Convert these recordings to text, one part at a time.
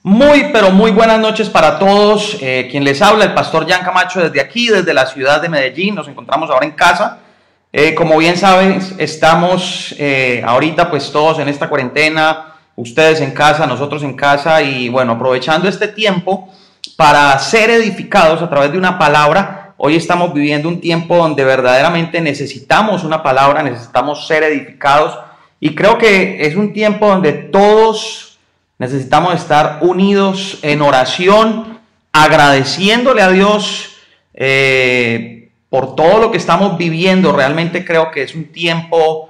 Muy, pero muy buenas noches para todos. Quien les habla, el pastor Jan Camacho, desde aquí, desde la ciudad de Medellín. Nos encontramos ahora en casa. Como bien sabes, estamos ahorita pues todos en esta cuarentena, ustedes en casa, nosotros en casa, y bueno, aprovechando este tiempo para ser edificados a través de una palabra. Hoy estamos viviendo un tiempo donde verdaderamente necesitamos una palabra, necesitamos ser edificados, y creo que es un tiempo donde todos necesitamos estar unidos en oración, agradeciéndole a Dios por todo lo que estamos viviendo. Realmente creo que es un tiempo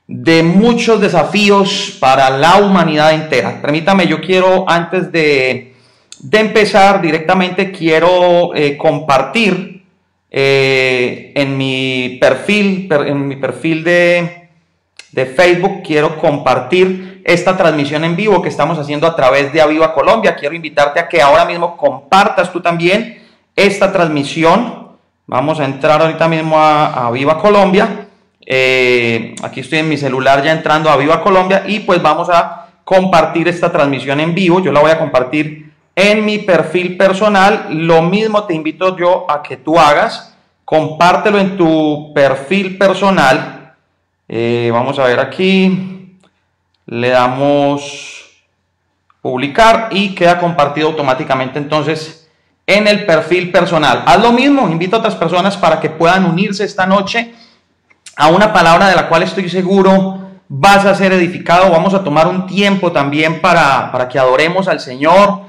de muchos desafíos para la humanidad entera. Permítame, yo quiero, antes empezar directamente, quiero compartir en mi perfil de Facebook, quiero compartir esta transmisión en vivo que estamos haciendo a través de Aviva Colombia. Quiero invitarte a que ahora mismo compartas tú también esta transmisión. Vamos a entrar ahorita mismo a Aviva Colombia. Aquí estoy en mi celular ya entrando a Aviva Colombia, y pues vamos a compartir esta transmisión en vivo. Yo la voy a compartir en mi perfil personal. Lo mismo te invito yo a que tú hagas. Compártelo en tu perfil personal. Vamos a ver aquí, le damos publicar y queda compartido automáticamente entonces en el perfil personal. Haz lo mismo, invita a otras personas para que puedan unirse esta noche a una palabra de la cual estoy seguro vas a ser edificado. Vamos a tomar un tiempo también para que adoremos al Señor,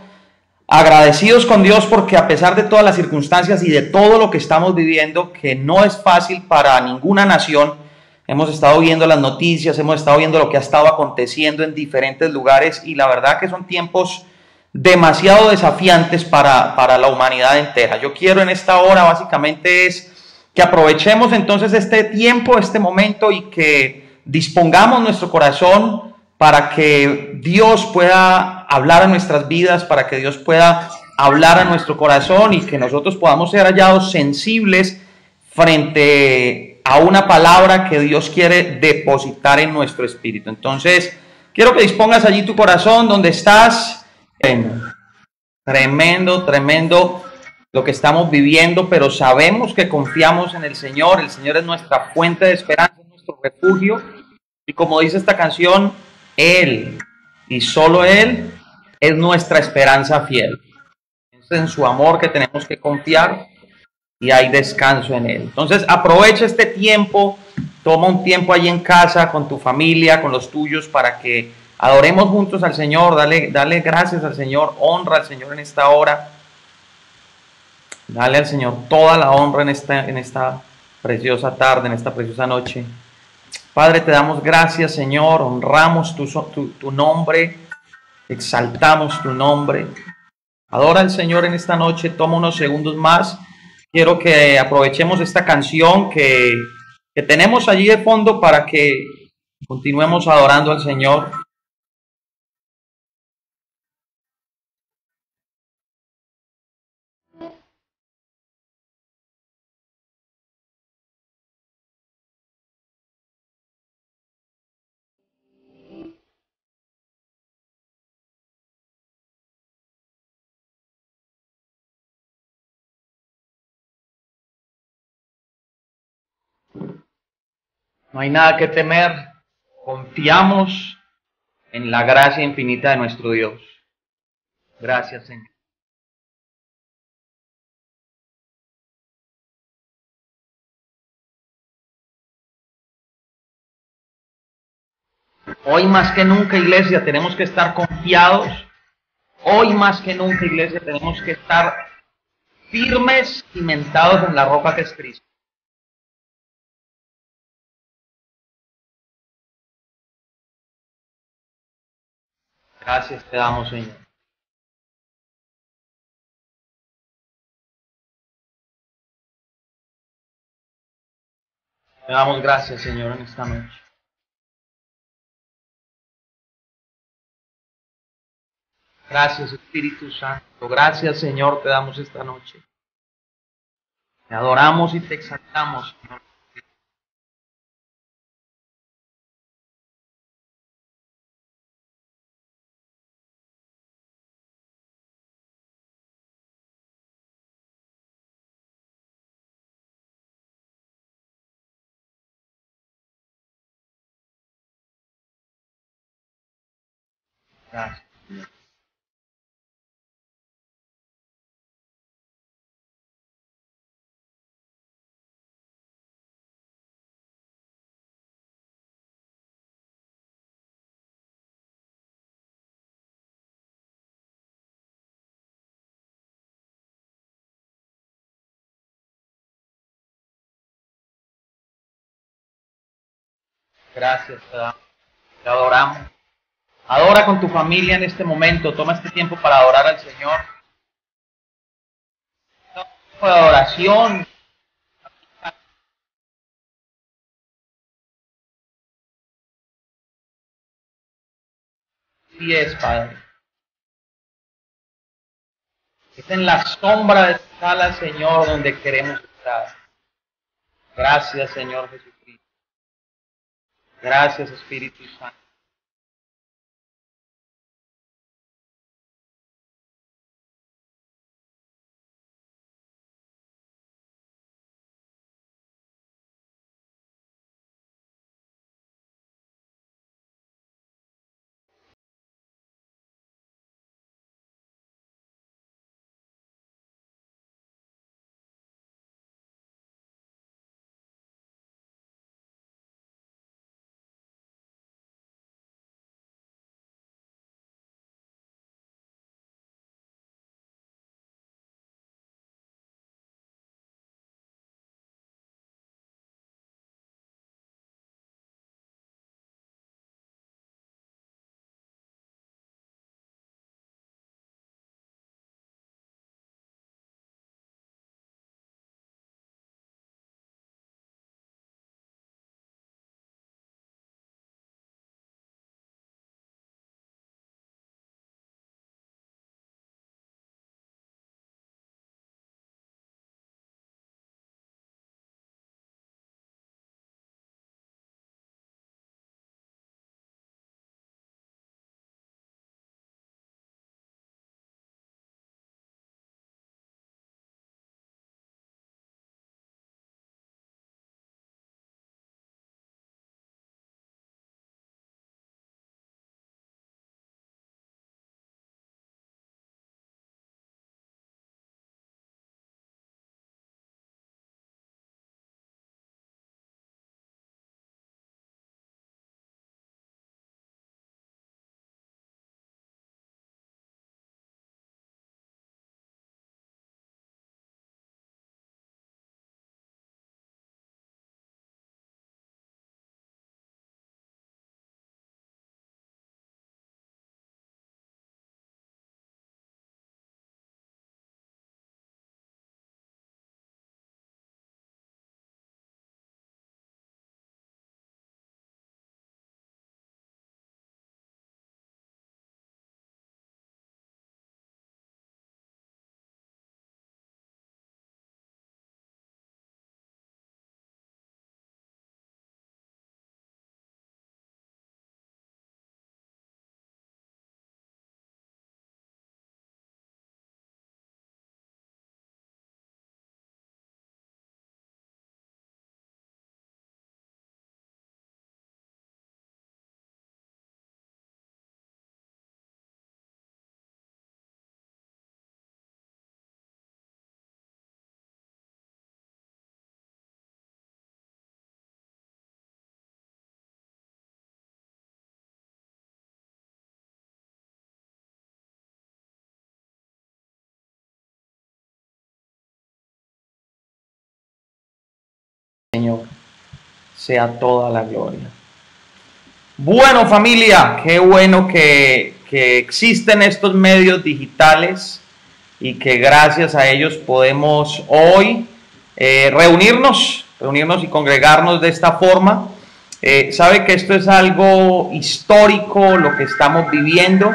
agradecidos con Dios, porque a pesar de todas las circunstancias y de todo lo que estamos viviendo, que no es fácil para ninguna nación. Hemos estado viendo las noticias, hemos estado viendo lo que ha estado aconteciendo en diferentes lugares, y la verdad que son tiempos demasiado desafiantes para la humanidad entera. Yo quiero en esta hora básicamente es que aprovechemos entonces este tiempo, este momento, y que dispongamos nuestro corazón para que Dios pueda hablar a nuestras vidas, para que Dios pueda hablar a nuestro corazón, y que nosotros podamos ser hallados sensibles frente a una palabra que Dios quiere depositar en nuestro espíritu. Entonces, quiero que dispongas allí tu corazón donde estás. Tremendo, tremendo lo que estamos viviendo, pero sabemos que confiamos en el Señor. El Señor es nuestra fuente de esperanza, nuestro refugio. Y como dice esta canción, Él y solo Él es nuestra esperanza fiel. Es en su amor que tenemos que confiar, y hay descanso en Él. Entonces aprovecha este tiempo, toma un tiempo allí en casa con tu familia, con los tuyos, para que adoremos juntos al Señor. Dale gracias al Señor, honra al Señor en esta hora. Dale al Señor toda la honra en esta preciosa tarde, en esta preciosa noche. Padre, te damos gracias, Señor, honramos tu nombre, exaltamos tu nombre. Adora al Señor en esta noche, toma unos segundos más. Quiero que aprovechemos esta canción que tenemos allí de fondo para que continuemos adorando al Señor. No hay nada que temer, confiamos en la gracia infinita de nuestro Dios. Gracias, Señor. Hoy más que nunca, iglesia, tenemos que estar confiados. Hoy más que nunca, iglesia, tenemos que estar firmes, cimentados en la roca que es Cristo. Gracias te damos, Señor. Te damos gracias, Señor, en esta noche. Gracias, Espíritu Santo. Gracias, Señor, te damos esta noche. Te adoramos y te exaltamos, Señor. Gracias, Señor. Gracias, te damos, te adoramos. Adora con tu familia en este momento. Toma este tiempo para adorar al Señor. Toma un tiempo de adoración. Así es, Padre. Es en la sombra de tu sala, Señor, donde queremos estar. Gracias, Señor Jesucristo. Gracias, Espíritu Santo. Señor, sea toda la gloria. Bueno, familia, qué bueno que existen estos medios digitales y que gracias a ellos podemos hoy reunirnos y congregarnos de esta forma. Sabe que esto es algo histórico, lo que estamos viviendo.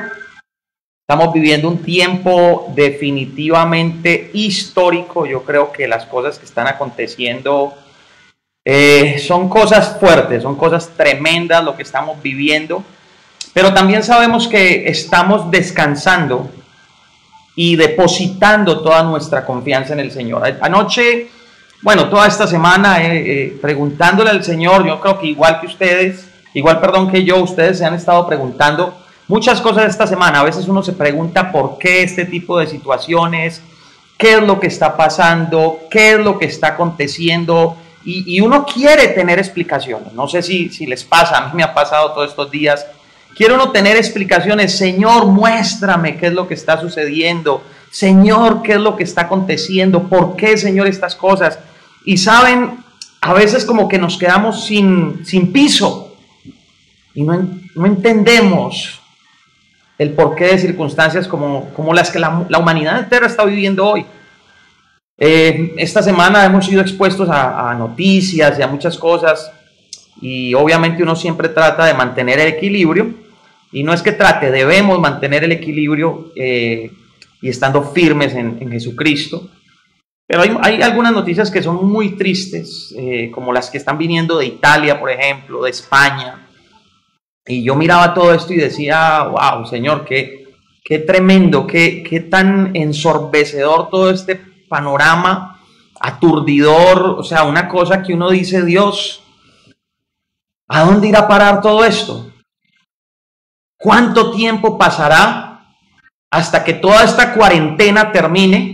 Estamos viviendo un tiempo definitivamente histórico. Yo creo que las cosas que están aconteciendo son cosas fuertes, son cosas tremendas lo que estamos viviendo, pero también sabemos que estamos descansando y depositando toda nuestra confianza en el Señor. Anoche, bueno, toda esta semana preguntándole al Señor, yo creo que igual que ustedes, igual perdón que yo, ustedes se han estado preguntando muchas cosas esta semana. A veces uno se pregunta por qué este tipo de situaciones, qué es lo que está pasando, qué es lo que está aconteciendo, y uno quiere tener explicaciones. No sé si les pasa, a mí me ha pasado todos estos días. Quiere uno tener explicaciones. Señor, muéstrame qué es lo que está sucediendo. Señor, qué es lo que está aconteciendo. ¿Por qué, Señor, estas cosas? Y saben, a veces como que nos quedamos sin piso y no entendemos el porqué de circunstancias como las que la humanidad entera está viviendo hoy. Esta semana hemos sido expuestos a noticias y a muchas cosas, y obviamente uno siempre trata de mantener el equilibrio, y no es que trate, debemos mantener el equilibrio y estando firmes en Jesucristo. Pero hay algunas noticias que son muy tristes, como las que están viniendo de Italia, por ejemplo, de España. Y yo miraba todo esto y decía, wow, Señor, qué tremendo, qué tan ensorbecedor todo este panorama, aturdidor. O sea, una cosa que uno dice, Dios, ¿a dónde irá a parar todo esto? ¿Cuánto tiempo pasará hasta que toda esta cuarentena termine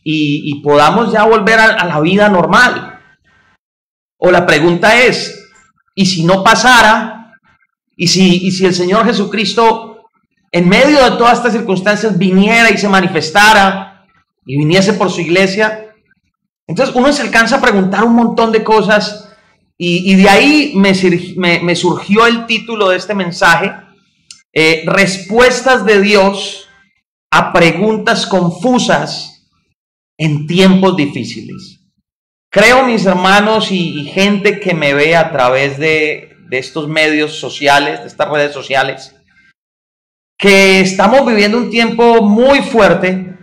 y podamos ya volver a la vida normal? O la pregunta es, ¿y si no pasara? ¿Y si el Señor Jesucristo, en medio de todas estas circunstancias, viniera y se manifestara y viniese por su iglesia? Entonces uno se alcanza a preguntar un montón de cosas, y de ahí me surgió el título de este mensaje, Respuestas de Dios a preguntas confusas en tiempos difíciles. Creo, mis hermanos y gente que me ve a través de estos medios sociales, de estas redes sociales, que estamos viviendo un tiempo muy fuerte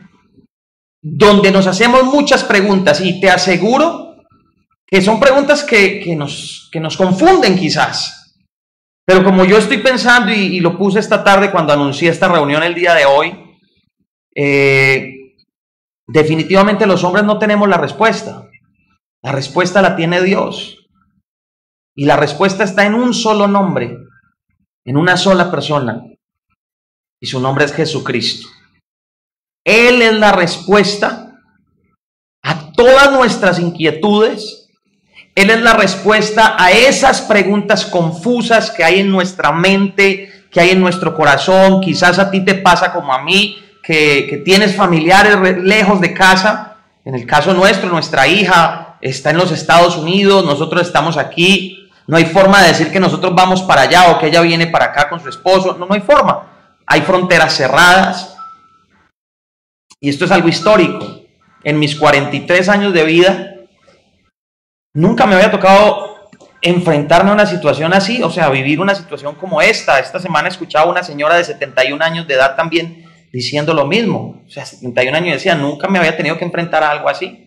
donde nos hacemos muchas preguntas, y te aseguro que son preguntas que nos confunden quizás. Pero como yo estoy pensando, y lo puse esta tarde cuando anuncié esta reunión el día de hoy, definitivamente los hombres no tenemos la respuesta. La respuesta la tiene Dios. Y la respuesta está en un solo nombre, en una sola persona. Y su nombre es Jesucristo. Él es la respuesta a todas nuestras inquietudes. Él es la respuesta a esas preguntas confusas que hay en nuestra mente, que hay en nuestro corazón. Quizás a ti te pasa como a mí, que tienes familiares lejos de casa. En el caso nuestro, nuestra hija está en los Estados Unidos, nosotros estamos aquí. No hay forma de decir que nosotros vamos para allá o que ella viene para acá con su esposo. No hay forma. Hay fronteras cerradas. Y esto es algo histórico. En mis 43 años de vida, nunca me había tocado enfrentarme a una situación así, o sea, vivir una situación como esta. Esta semana escuchaba a una señora de 71 años de edad también diciendo lo mismo. O sea, 71 años, y decía, nunca me había tenido que enfrentar a algo así.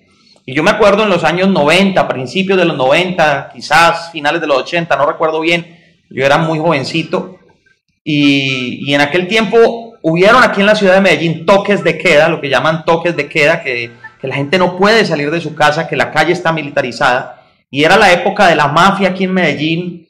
Y yo me acuerdo en los años 90, principios de los 90, quizás finales de los 80, no recuerdo bien, yo era muy jovencito, y en aquel tiempo hubieron aquí en la ciudad de Medellín toques de queda, lo que llaman toques de queda, que la gente no puede salir de su casa, que la calle está militarizada, y era la época de la mafia aquí en Medellín,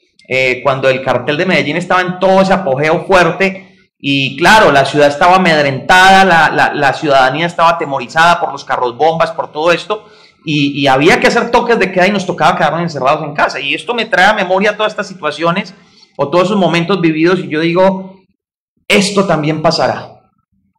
cuando el cartel de Medellín estaba en todo ese apogeo fuerte, y claro, la ciudad estaba amedrentada, la ciudadanía estaba atemorizada por los carros bombas, por todo esto, y había que hacer toques de queda y nos tocaba quedarnos encerrados en casa. Y esto me trae a memoria todas estas situaciones o todos esos momentos vividos, y yo digo, esto también pasará.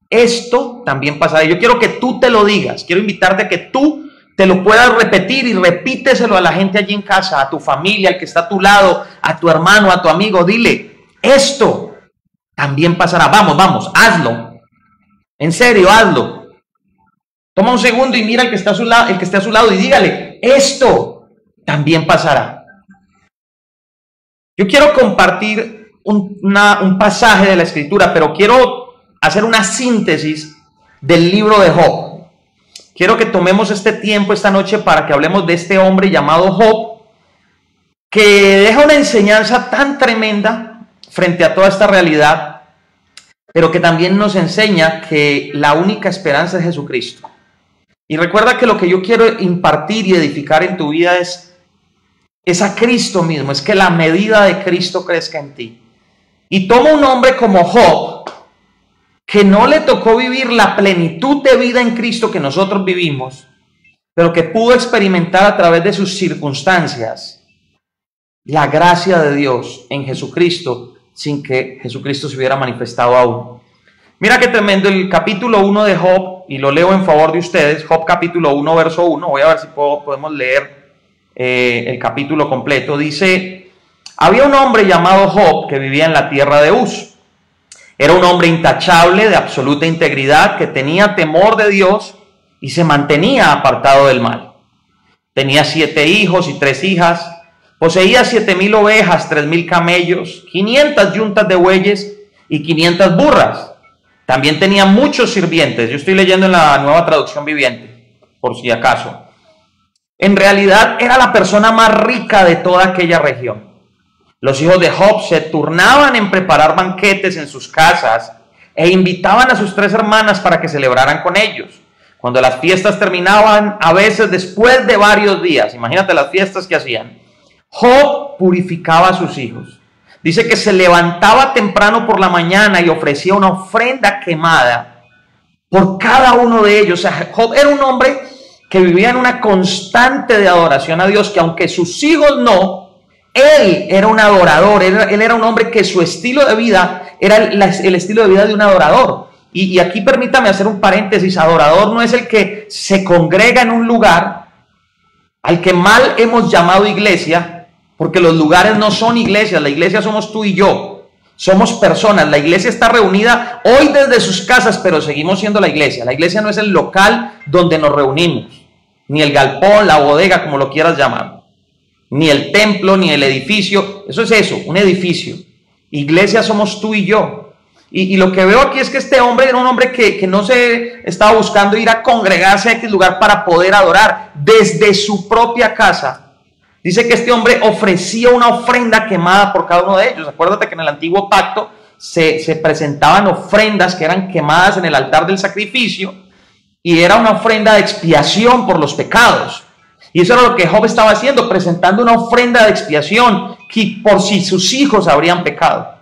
Esto también pasará. Yo quiero que tú te lo digas, quiero invitarte a que tú te lo puedas repetir, y repíteselo a la gente allí en casa, a tu familia, al que está a tu lado, a tu hermano, a tu amigo. Dile, esto también pasará. Vamos, hazlo. En serio, hazlo. Toma un segundo y mira al que está a su lado, el que esté a su lado, y dígale, esto también pasará. Yo quiero compartir un pasaje de la Escritura, pero quiero hacer una síntesis del libro de Job. Quiero que tomemos este tiempo esta noche para que hablemos de este hombre llamado Job, que deja una enseñanza tan tremenda frente a toda esta realidad, pero que también nos enseña que la única esperanza es Jesucristo. Y recuerda que lo que yo quiero impartir y edificar en tu vida es a Cristo mismo, es que la medida de Cristo crezca en ti. Y toma un hombre como Job, que no le tocó vivir la plenitud de vida en Cristo que nosotros vivimos, pero que pudo experimentar a través de sus circunstancias la gracia de Dios en Jesucristo, sin que Jesucristo se hubiera manifestado aún. Mira qué tremendo el capítulo 1 de Job, y lo leo en favor de ustedes. Job capítulo 1, verso 1. Voy a ver si podemos leer el capítulo completo. Dice: había un hombre llamado Job que vivía en la tierra de Uz. Era un hombre intachable, de absoluta integridad, que tenía temor de Dios y se mantenía apartado del mal. Tenía 7 hijos y 3 hijas. Poseía 7,000 ovejas, 3,000 camellos, 500 yuntas de bueyes y 500 burras. También tenía muchos sirvientes. Yo estoy leyendo en la Nueva Traducción Viviente, por si acaso. En realidad era la persona más rica de toda aquella región. Los hijos de Job se turnaban en preparar banquetes en sus casas e invitaban a sus 3 hermanas para que celebraran con ellos. Cuando las fiestas terminaban, a veces después de varios días, imagínate las fiestas que hacían, Job purificaba a sus hijos. Dice que se levantaba temprano por la mañana y ofrecía una ofrenda quemada por cada uno de ellos. O sea, Job era un hombre que vivía en una constante de adoración a Dios, que aunque sus hijos no, él era un adorador. Él era un hombre que su estilo de vida era el estilo de vida de un adorador. Y aquí permítame hacer un paréntesis. Adorador no es el que se congrega en un lugar, al que mal hemos llamado iglesia, porque los lugares no son iglesias. La iglesia somos tú y yo. Somos personas. La iglesia está reunida hoy desde sus casas, pero seguimos siendo la iglesia. La iglesia no es el local donde nos reunimos, ni el galpón, la bodega, como lo quieras llamar, ni el templo, ni el edificio. Eso es eso, un edificio. Iglesia somos tú y yo. Y lo que veo aquí es que este hombre era un hombre que no se estaba buscando ir a congregarse a aquel lugar para poder adorar. Desde su propia casa, dice que este hombre ofrecía una ofrenda quemada por cada uno de ellos. Acuérdate que en el antiguo pacto se presentaban ofrendas que eran quemadas en el altar del sacrificio, y era una ofrenda de expiación por los pecados. Y eso era lo que Job estaba haciendo, presentando una ofrenda de expiación por si sus hijos habrían pecado.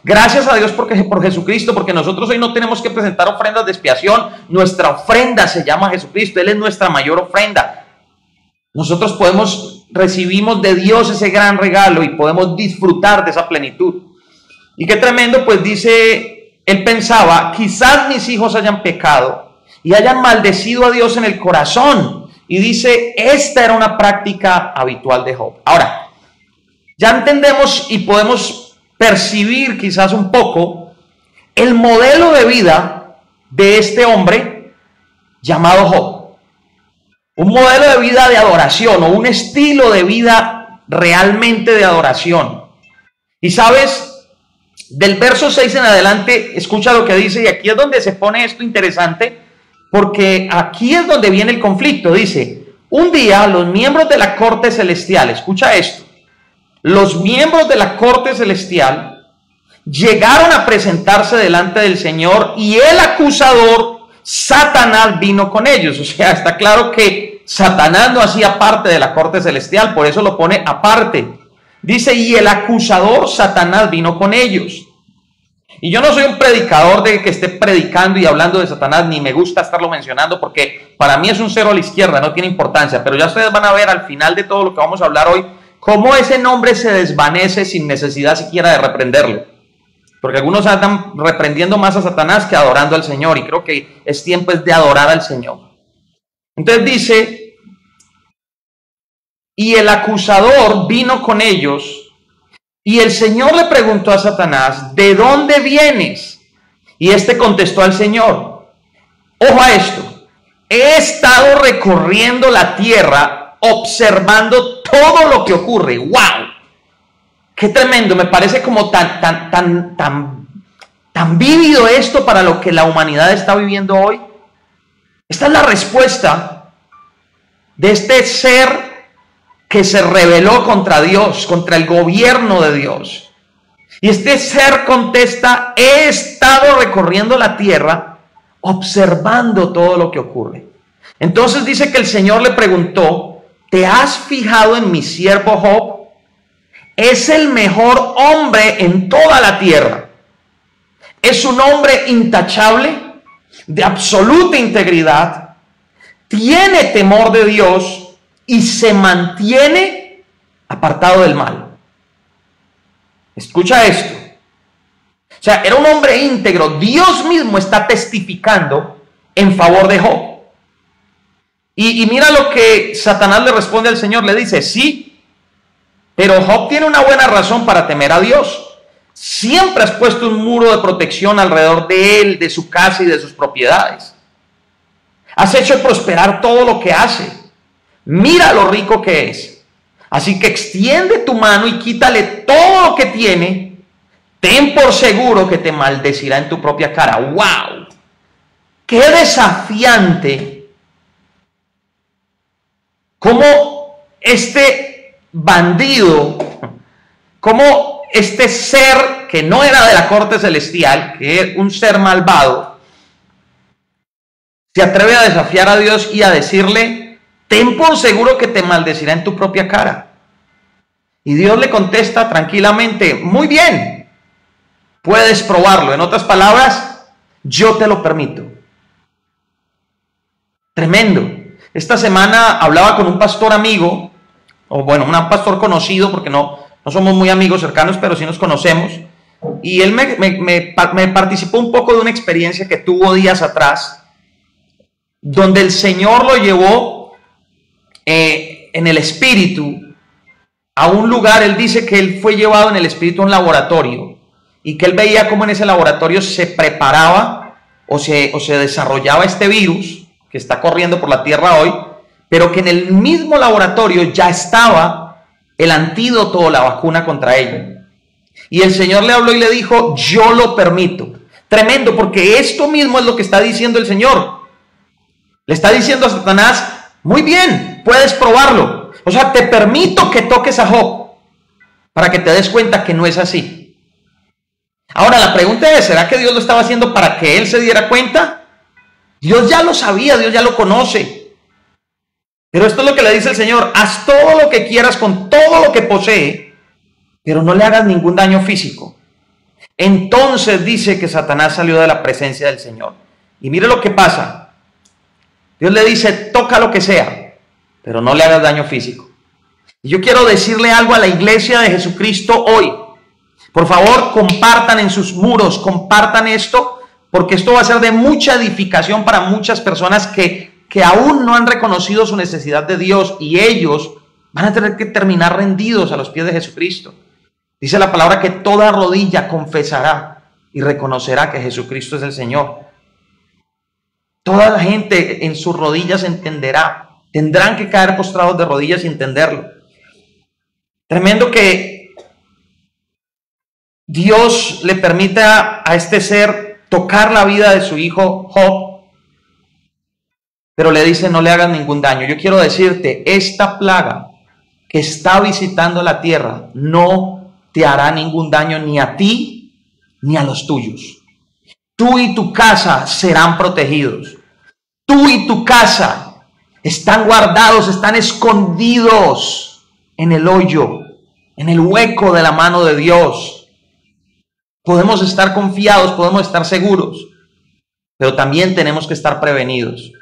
Gracias a Dios por Jesucristo, porque nosotros hoy no tenemos que presentar ofrendas de expiación. Nuestra ofrenda se llama Jesucristo. Él es nuestra mayor ofrenda. Nosotros recibimos de Dios ese gran regalo y podemos disfrutar de esa plenitud. Y qué tremendo, pues dice, él pensaba, quizás mis hijos hayan pecado y hayan maldecido a Dios en el corazón. Y dice, esta era una práctica habitual de Job. Ahora, ya entendemos y podemos percibir quizás un poco el modelo de vida de este hombre llamado Job. Un modelo de vida de adoración, o un estilo de vida realmente de adoración. Y sabes, del verso 6 en adelante, escucha lo que dice, y aquí es donde se pone esto interesante, porque aquí es donde viene el conflicto. Dice, un día los miembros de la corte celestial, escucha esto, los miembros de la corte celestial llegaron a presentarse delante del Señor, y el acusador, Satanás, vino con ellos. O sea, está claro que Satanás no hacía parte de la corte celestial, por eso lo pone aparte. Dice, y el acusador, Satanás, vino con ellos. Y yo no soy un predicador de que esté predicando y hablando de Satanás, ni me gusta estarlo mencionando, porque para mí es un cero a la izquierda, no tiene importancia. Pero ya ustedes van a ver al final de todo lo que vamos a hablar hoy, cómo ese nombre se desvanece sin necesidad siquiera de reprenderlo. Porque algunos andan reprendiendo más a Satanás que adorando al Señor, y creo que es tiempo de adorar al Señor. Entonces dice, y el acusador vino con ellos, y el Señor le preguntó a Satanás, ¿de dónde vienes? Y este contestó al Señor, ojo a esto, he estado recorriendo la tierra observando todo lo que ocurre. ¡Wow! ¡Qué tremendo! Me parece como tan vívido esto para lo que la humanidad está viviendo hoy. Esta es la respuesta de este ser que se rebeló contra Dios, contra el gobierno de Dios. Y este ser contesta, he estado recorriendo la tierra observando todo lo que ocurre. Entonces dice que el Señor le preguntó, ¿te has fijado en mi siervo Job? Es el mejor hombre en toda la tierra. Es un hombre intachable, de absoluta integridad, tiene temor de Dios y se mantiene apartado del mal. Escucha esto. O sea, era un hombre íntegro. Dios mismo está testificando en favor de Job. Y mira lo que Satanás le responde al Señor. Le dice, sí, pero Job tiene una buena razón para temer a Dios. Siempre has puesto un muro de protección alrededor de él, de su casa y de sus propiedades. Has hecho prosperar todo lo que hace. Mira lo rico que es. Así que extiende tu mano y quítale todo lo que tiene. Ten por seguro que te maldecirá en tu propia cara. ¡Wow! ¡Qué desafiante! Cómo este bandido, cómo este ser que no era de la corte celestial, que era un ser malvado, se atreve a desafiar a Dios y a decirle, ten por seguro que te maldecirá en tu propia cara. Y Dios le contesta tranquilamente, muy bien, puedes probarlo. En otras palabras, yo te lo permito. Tremendo. Esta semana hablaba con un pastor amigo, o bueno, un pastor conocido, porque no somos muy amigos cercanos, pero sí nos conocemos. Y él me participó un poco de una experiencia que tuvo días atrás, donde el Señor lo llevó en el espíritu a un lugar. Él dice que él fue llevado en el espíritu a un laboratorio y que él veía cómo en ese laboratorio se preparaba o se desarrollaba este virus que está corriendo por la tierra hoy, pero que en el mismo laboratorio ya estaba el antídoto o la vacuna contra ello. Y el Señor le habló y le dijo, yo lo permito. Tremendo, porque esto mismo es lo que está diciendo el Señor. Le está diciendo a Satanás, muy bien, puedes probarlo. O sea, te permito que toques a Job para que te des cuenta que no es así. Ahora la pregunta es, ¿será que Dios lo estaba haciendo para que él se diera cuenta? Dios ya lo sabía, Dios ya lo conoce. Pero esto es lo que le dice el Señor, haz todo lo que quieras con todo lo que posee, pero no le hagas ningún daño físico. Entonces dice que Satanás salió de la presencia del Señor. Y mire lo que pasa. Dios le dice, toca lo que sea, pero no le hagas daño físico. Y yo quiero decirle algo a la iglesia de Jesucristo hoy. Por favor, compartan en sus muros, compartan esto, porque esto va a ser de mucha edificación para muchas personas que aún no han reconocido su necesidad de Dios, y ellos van a tener que terminar rendidos a los pies de Jesucristo. Dice la palabra que toda rodilla confesará y reconocerá que Jesucristo es el Señor. Toda la gente en sus rodillas entenderá. Tendrán que caer postrados de rodillas y entenderlo. Tremendo que Dios le permita a este ser tocar la vida de su hijo Job, pero le dice, no le hagas ningún daño. Yo quiero decirte, esta plaga que está visitando la tierra no te hará ningún daño ni a ti ni a los tuyos. Tú y tu casa serán protegidos. Tú y tu casa están guardados, están escondidos en el hoyo, en el hueco de la mano de Dios. Podemos estar confiados, podemos estar seguros, pero también tenemos que estar prevenidos,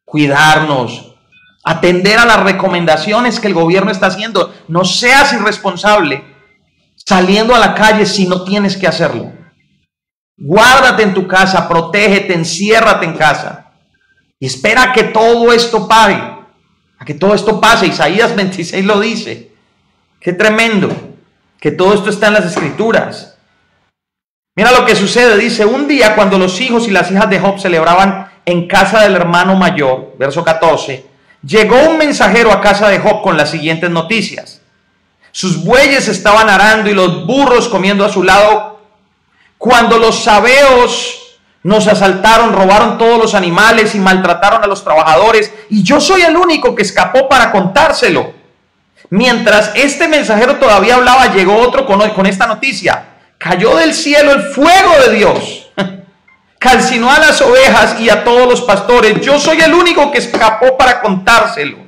cuidarnos, atender a las recomendaciones que el gobierno está haciendo. No seas irresponsable saliendo a la calle si no tienes que hacerlo. Guárdate en tu casa, protégete, enciérrate en casa y espera a que todo esto pare, a que todo esto pase. Isaías 26 lo dice. Qué tremendo que todo esto está en las Escrituras. Mira lo que sucede, dice, un día cuando los hijos y las hijas de Job celebraban en casa del hermano mayor, verso 14, llegó un mensajero a casa de Job con las siguientes noticias. Sus bueyes estaban arando y los burros comiendo a su lado, cuando los sabeos nos asaltaron, robaron todos los animales y maltrataron a los trabajadores, y yo soy el único que escapó para contárselo. Mientras este mensajero todavía hablaba, llegó otro con esta noticia. Cayó del cielo el fuego de Dios, calcinó a las ovejas y a todos los pastores. Yo soy el único que escapó para contárselo.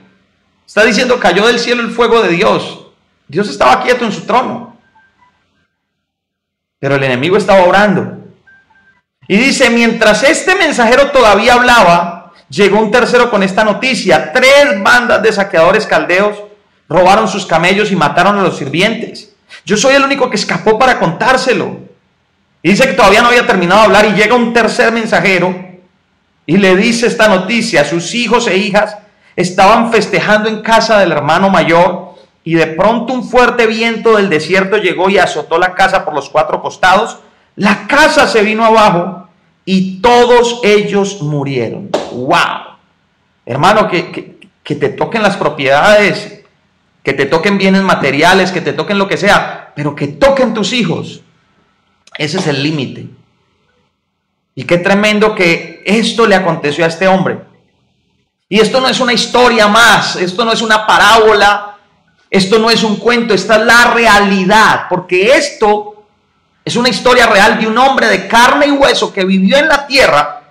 Está diciendo, cayó del cielo el fuego de Dios. Dios estaba quieto en su trono. pero el enemigo estaba orando. Y dice, mientras este mensajero todavía hablaba, llegó un tercero con esta noticia: 3 bandas de saqueadores caldeos robaron sus camellos y mataron a los sirvientes. Yo soy el único que escapó para contárselo. Y dice que todavía no había terminado de hablar y llega un tercer mensajero y le dice esta noticia: sus hijos e hijas estaban festejando en casa del hermano mayor, y de pronto un fuerte viento del desierto llegó y azotó la casa por los 4 costados. La casa se vino abajo y todos ellos murieron. ¡Wow! Hermano, que te toquen las propiedades, que te toquen bienes materiales, que te toquen lo que sea, pero que toquen tus hijos. Ese es el límite. Y qué tremendo que esto le aconteció a este hombre. Y esto no es una historia más, esto no es una parábola, esto no es un cuento, esta es la realidad, porque esto es una historia real de un hombre de carne y hueso que vivió en la tierra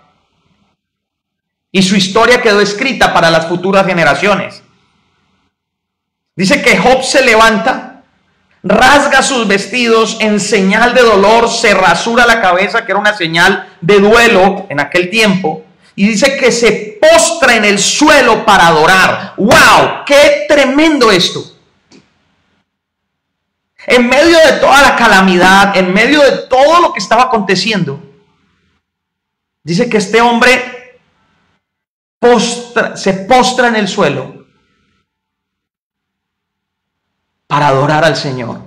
y su historia quedó escrita para las futuras generaciones. Dice que Job se levanta, rasga sus vestidos en señal de dolor, se rasura la cabeza, que era una señal de duelo en aquel tiempo, y dice que se postra en el suelo para adorar. ¡Wow! ¡Qué tremendo esto! En medio de toda la calamidad, en medio de todo lo que estaba aconteciendo, dice que este hombre se postra en el suelo para adorar al Señor.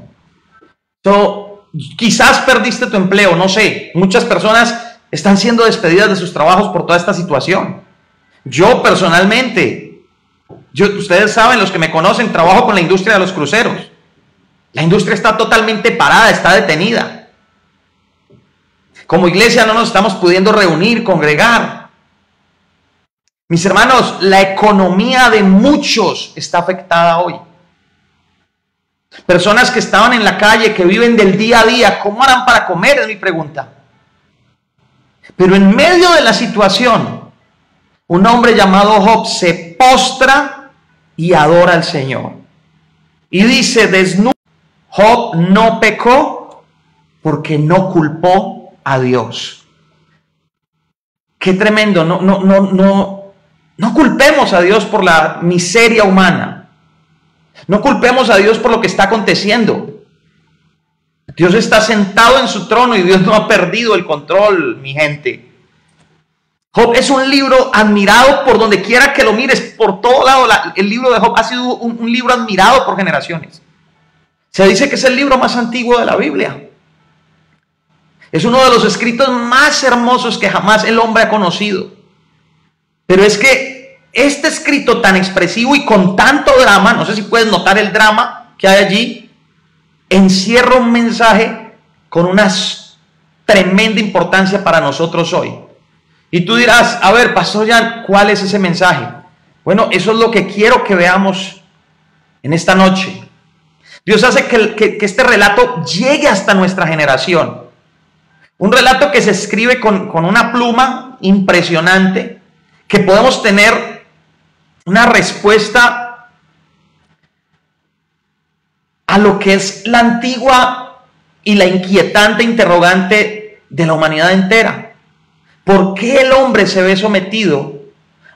Quizás perdiste tu empleo, no sé. Muchas personas están siendo despedidas de sus trabajos por toda esta situación. Yo personalmente, ustedes saben, los que me conocen, trabajo con la industria de los cruceros. La industria está totalmente parada, está detenida. Como iglesia no nos estamos pudiendo reunir, congregar. Mis hermanos, la economía de muchos está afectada hoy. Personas que estaban en la calle, que viven del día a día, ¿cómo harán para comer? Es mi pregunta. Pero en medio de la situación, un hombre llamado Job se postra y adora al Señor. Y dice, desnudo, Job no pecó porque no culpó a Dios. Qué tremendo. No culpemos a Dios por la miseria humana. No culpemos a Dios por lo que está aconteciendo. Dios está sentado en su trono y Dios no ha perdido el control, mi gente. Job es un libro admirado por donde quiera que lo mires, por todo lado. El libro de Job ha sido un libro admirado por generaciones. Se dice que es el libro más antiguo de la Biblia. Es uno de los escritos más hermosos que jamás el hombre ha conocido. Pero es que este escrito tan expresivo y con tanto drama, no sé si puedes notar el drama que hay allí, encierra un mensaje con una tremenda importancia para nosotros hoy. Y tú dirás, a ver, Pastor Jan, ¿cuál es ese mensaje? Bueno, eso es lo que quiero que veamos en esta noche. Dios hace que este relato llegue hasta nuestra generación. Un relato que se escribe con una pluma impresionante, que podemos tener una respuesta a lo que es la antigua y la inquietante interrogante de la humanidad entera. ¿Por qué el hombre se ve sometido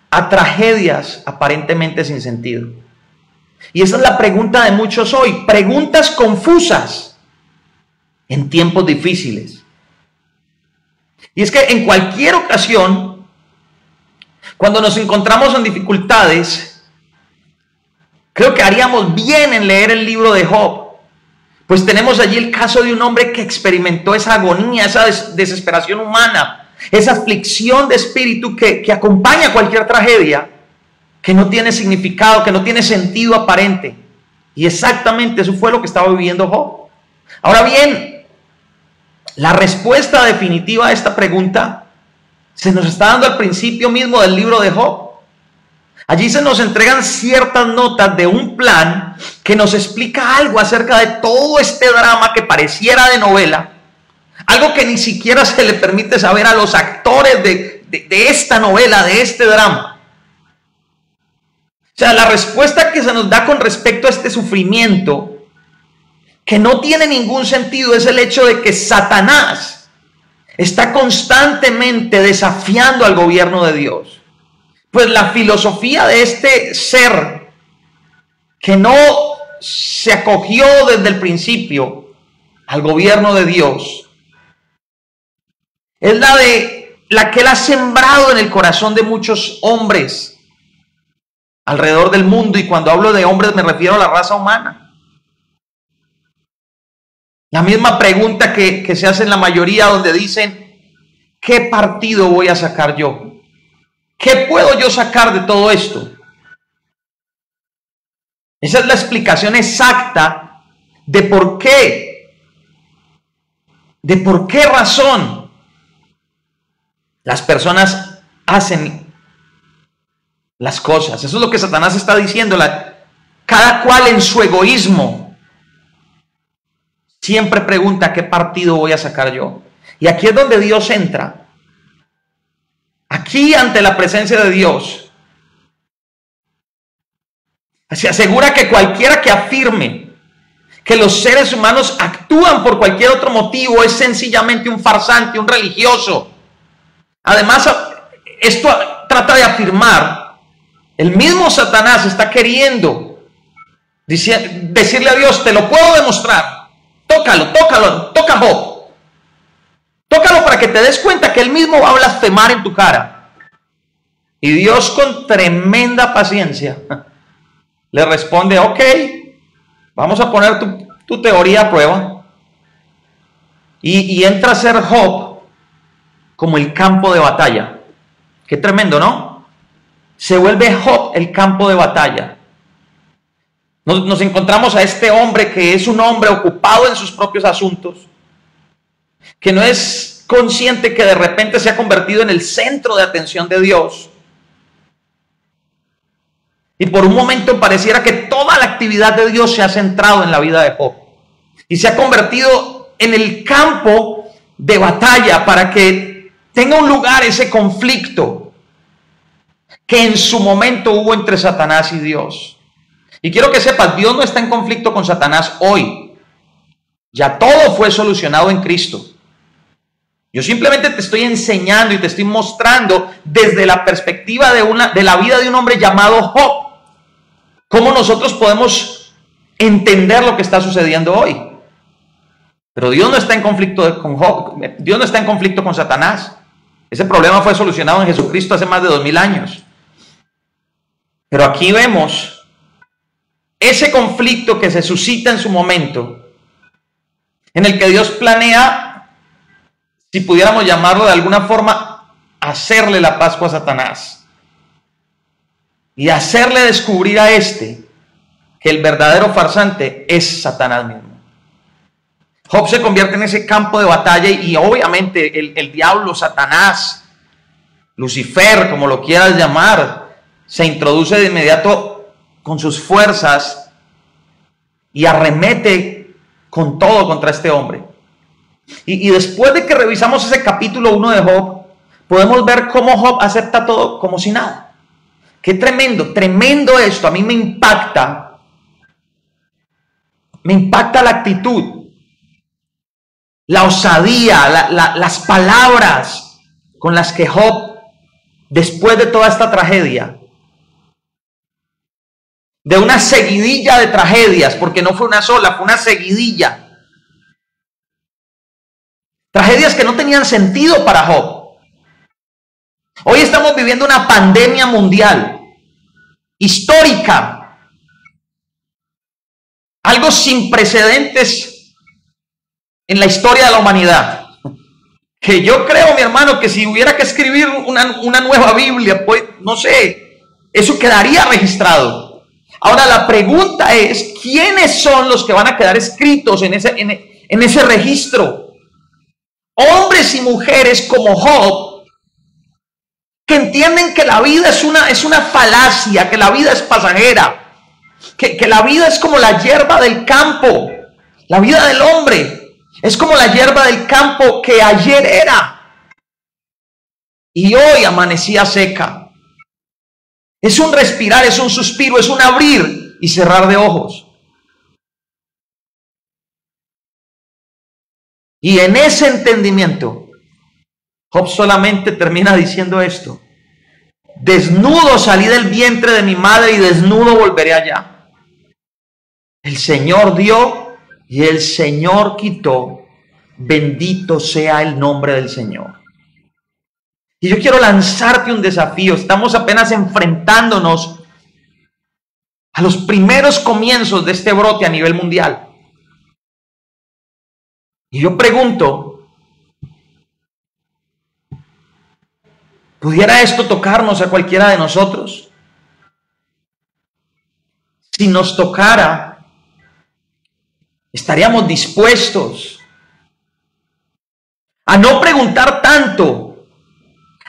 a tragedias aparentemente sin sentido? Y esa es la pregunta de muchos hoy. Preguntas confusas en tiempos difíciles. Y es que en cualquier ocasión, cuando nos encontramos en dificultades, creo que haríamos bien en leer el libro de Job. Pues tenemos allí el caso de un hombre que experimentó esa agonía, esa desesperación humana, esa aflicción de espíritu que acompaña cualquier tragedia, que no tiene significado, que no tiene sentido aparente. Y exactamente eso fue lo que estaba viviendo Job. Ahora bien, la respuesta definitiva a esta pregunta se nos está dando al principio mismo del libro de Job. Allí se nos entregan ciertas notas de un plan que nos explica algo acerca de todo este drama que pareciera de novela, algo que ni siquiera se le permite saber a los actores de esta novela, de este drama. O sea, la respuesta que se nos da con respecto a este sufrimiento que no tiene ningún sentido es el hecho de que Satanás está constantemente desafiando al gobierno de Dios. Pues la filosofía de este ser que no se acogió desde el principio al gobierno de Dios es la que él ha sembrado en el corazón de muchos hombres alrededor del mundo, y cuando hablo de hombres me refiero a la raza humana. La misma pregunta que se hace en la mayoría, donde dicen: ¿qué partido voy a sacar yo? ¿Qué puedo yo sacar de todo esto? Esa es la explicación exacta de por qué razón las personas hacen las cosas. Eso es lo que Satanás está diciendo. Cada cual en su egoísmo siempre pregunta: ¿qué partido voy a sacar yo? Y aquí es donde Dios entra. Aquí, ante la presencia de Dios, se asegura que cualquiera que afirme que los seres humanos actúan por cualquier otro motivo es sencillamente un farsante, un religioso. Además, esto trata de afirmar, el mismo Satanás está queriendo decirle a Dios: te lo puedo demostrar, tócalo, toca a Job, tócalo para que te des cuenta que él mismo va a blasfemar en tu cara. Y Dios, con tremenda paciencia, le responde: ok, vamos a poner tu teoría a prueba. Y entra a ser Job como el campo de batalla. Qué tremendo, ¿no? Se vuelve Job el campo de batalla. Nos encontramos a este hombre que es un hombre ocupado en sus propios asuntos, que no es consciente que de repente se ha convertido en el centro de atención de Dios. Y por un momento pareciera que toda la actividad de Dios se ha centrado en la vida de Job. Y se ha convertido en el campo de batalla para que tenga un lugar ese conflicto que en su momento hubo entre Satanás y Dios. Y quiero que sepas, Dios no está en conflicto con Satanás hoy. Ya todo fue solucionado en Cristo. Yo simplemente te estoy enseñando y te estoy mostrando desde la perspectiva de la vida de un hombre llamado Job, cómo nosotros podemos entender lo que está sucediendo hoy. Pero Dios no está en conflicto con Job. Dios no está en conflicto con Satanás. Ese problema fue solucionado en Jesucristo hace más de 2000 años. Pero aquí vemos ese conflicto que se suscita en su momento, en el que Dios planea, si pudiéramos llamarlo de alguna forma, hacerle la Pascua a Satanás y hacerle descubrir a este que el verdadero farsante es Satanás mismo. Job se convierte en ese campo de batalla y obviamente el diablo, Satanás, Lucifer, como lo quieras llamar, se introduce de inmediato con sus fuerzas y arremete con todo contra este hombre. Y después de que revisamos ese capítulo 1 de Job, podemos ver cómo Job acepta todo como si nada. Qué tremendo, tremendo esto. A mí me impacta la actitud, la osadía, las palabras con las que Job, después de toda esta tragedia, de una seguidilla de tragedias, porque no fue una sola, fue una seguidilla. Tragedias que no tenían sentido para Job. Hoy estamos viviendo una pandemia mundial, histórica, algo sin precedentes en la historia de la humanidad. Que yo creo, mi hermano, que si hubiera que escribir una nueva Biblia, pues no sé, eso quedaría registrado. Ahora la pregunta es, ¿quiénes son los que van a quedar escritos en ese registro? Hombres y mujeres como Job, que entienden que la vida es una falacia, que la vida es pasajera, que la vida es como la hierba del campo, la vida del hombre es como la hierba del campo que ayer era y hoy amanecía seca. Es un respirar, es un suspiro, es un abrir y cerrar de ojos. Y en ese entendimiento, Job solamente termina diciendo esto: desnudo salí del vientre de mi madre y desnudo volveré allá. El Señor dio y el Señor quitó. Bendito sea el nombre del Señor. Y yo quiero lanzarte un desafío. Estamos apenas enfrentándonos a los primeros comienzos de este brote a nivel mundial. Y yo pregunto, ¿pudiera esto tocarnos a cualquiera de nosotros? Si nos tocara, ¿estaríamos dispuestos a no preguntar tanto,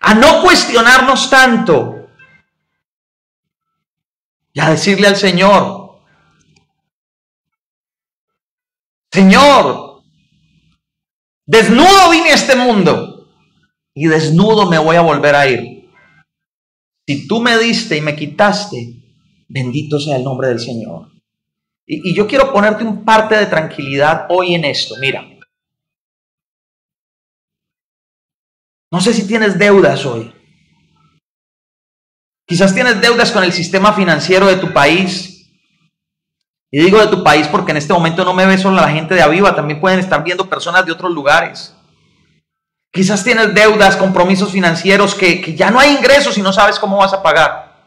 a no cuestionarnos tanto y a decirle al Señor: Señor, desnudo vine a este mundo y desnudo me voy a volver a ir? Si tú me diste y me quitaste, bendito sea el nombre del Señor. Y yo quiero ponerte un parte de tranquilidad hoy en esto. Mira, no sé si tienes deudas hoy. Quizás tienes deudas con el sistema financiero de tu país. Y digo de tu país porque en este momento no me ve solo la gente de Aviva, también pueden estar viendo personas de otros lugares. Quizás tienes deudas, compromisos financieros que ya no hay ingresos y no sabes cómo vas a pagar.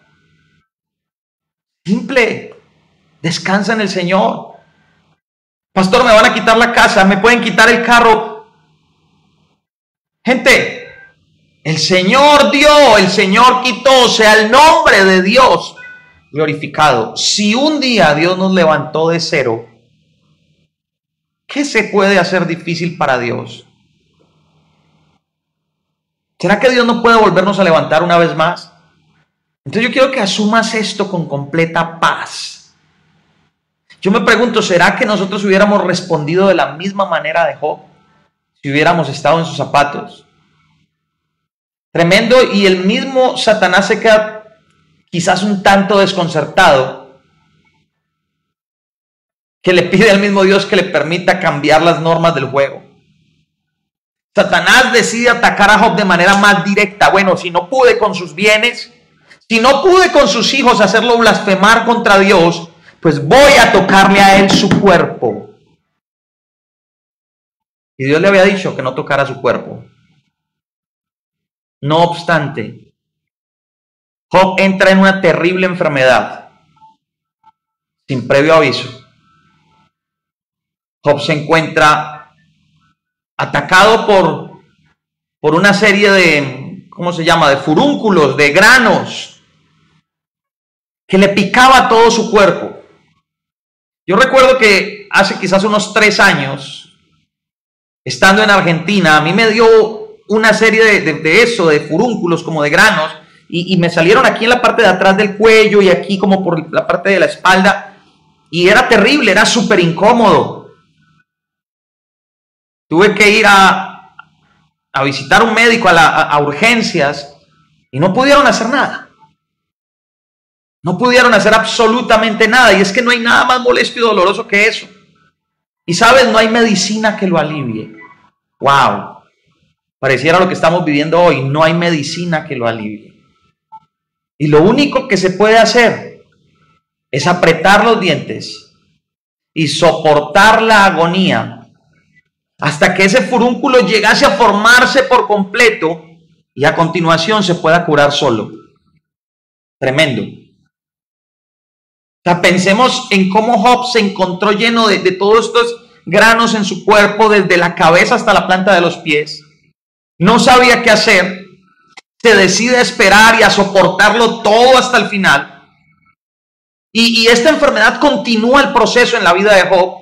Simple, descansa en el Señor. Pastor, me van a quitar la casa, me pueden quitar el carro. Gente, el Señor dio, el Señor quitó, sea el nombre de Dios glorificado. Si un día Dios nos levantó de cero, ¿qué se puede hacer difícil para Dios? ¿Será que Dios no puede volvernos a levantar una vez más? Entonces yo quiero que asumas esto con completa paz. Yo me pregunto, ¿será que nosotros hubiéramos respondido de la misma manera de Job si hubiéramos estado en sus zapatos? Tremendo, y el mismo Satanás se queda quizás un tanto desconcertado, que le pide al mismo Dios que le permita cambiar las normas del juego. Satanás decide atacar a Job de manera más directa. Bueno, si no pude con sus bienes, si no pude con sus hijos hacerlo blasfemar contra Dios, pues voy a tocarle a él su cuerpo. Y Dios le había dicho que no tocara su cuerpo. No obstante, Job entra en una terrible enfermedad sin previo aviso. Job se encuentra atacado por una serie de, ¿cómo se llama?, de furúnculos, de granos, que le picaba todo su cuerpo. Yo recuerdo que hace quizás unos 3 años, estando en Argentina, a mí me dio una serie de furúnculos, como de granos, y me salieron aquí en la parte de atrás del cuello y aquí como por la parte de la espalda, y era terrible, era súper incómodo. Tuve que ir a visitar un médico a urgencias y no pudieron hacer nada. No pudieron hacer absolutamente nada, y es que no hay nada más molesto y doloroso que eso. Y sabes, no hay medicina que lo alivie. Wow. Pareciera lo que estamos viviendo hoy, no hay medicina que lo alivie. Y lo único que se puede hacer es apretar los dientes y soportar la agonía hasta que ese furúnculo llegase a formarse por completo y a continuación se pueda curar solo. Tremendo. O sea, pensemos en cómo Job se encontró lleno de todos estos granos en su cuerpo, desde la cabeza hasta la planta de los pies. No sabía qué hacer, se decide a esperar y a soportarlo todo hasta el final. Y esta enfermedad continúa el proceso en la vida de Job.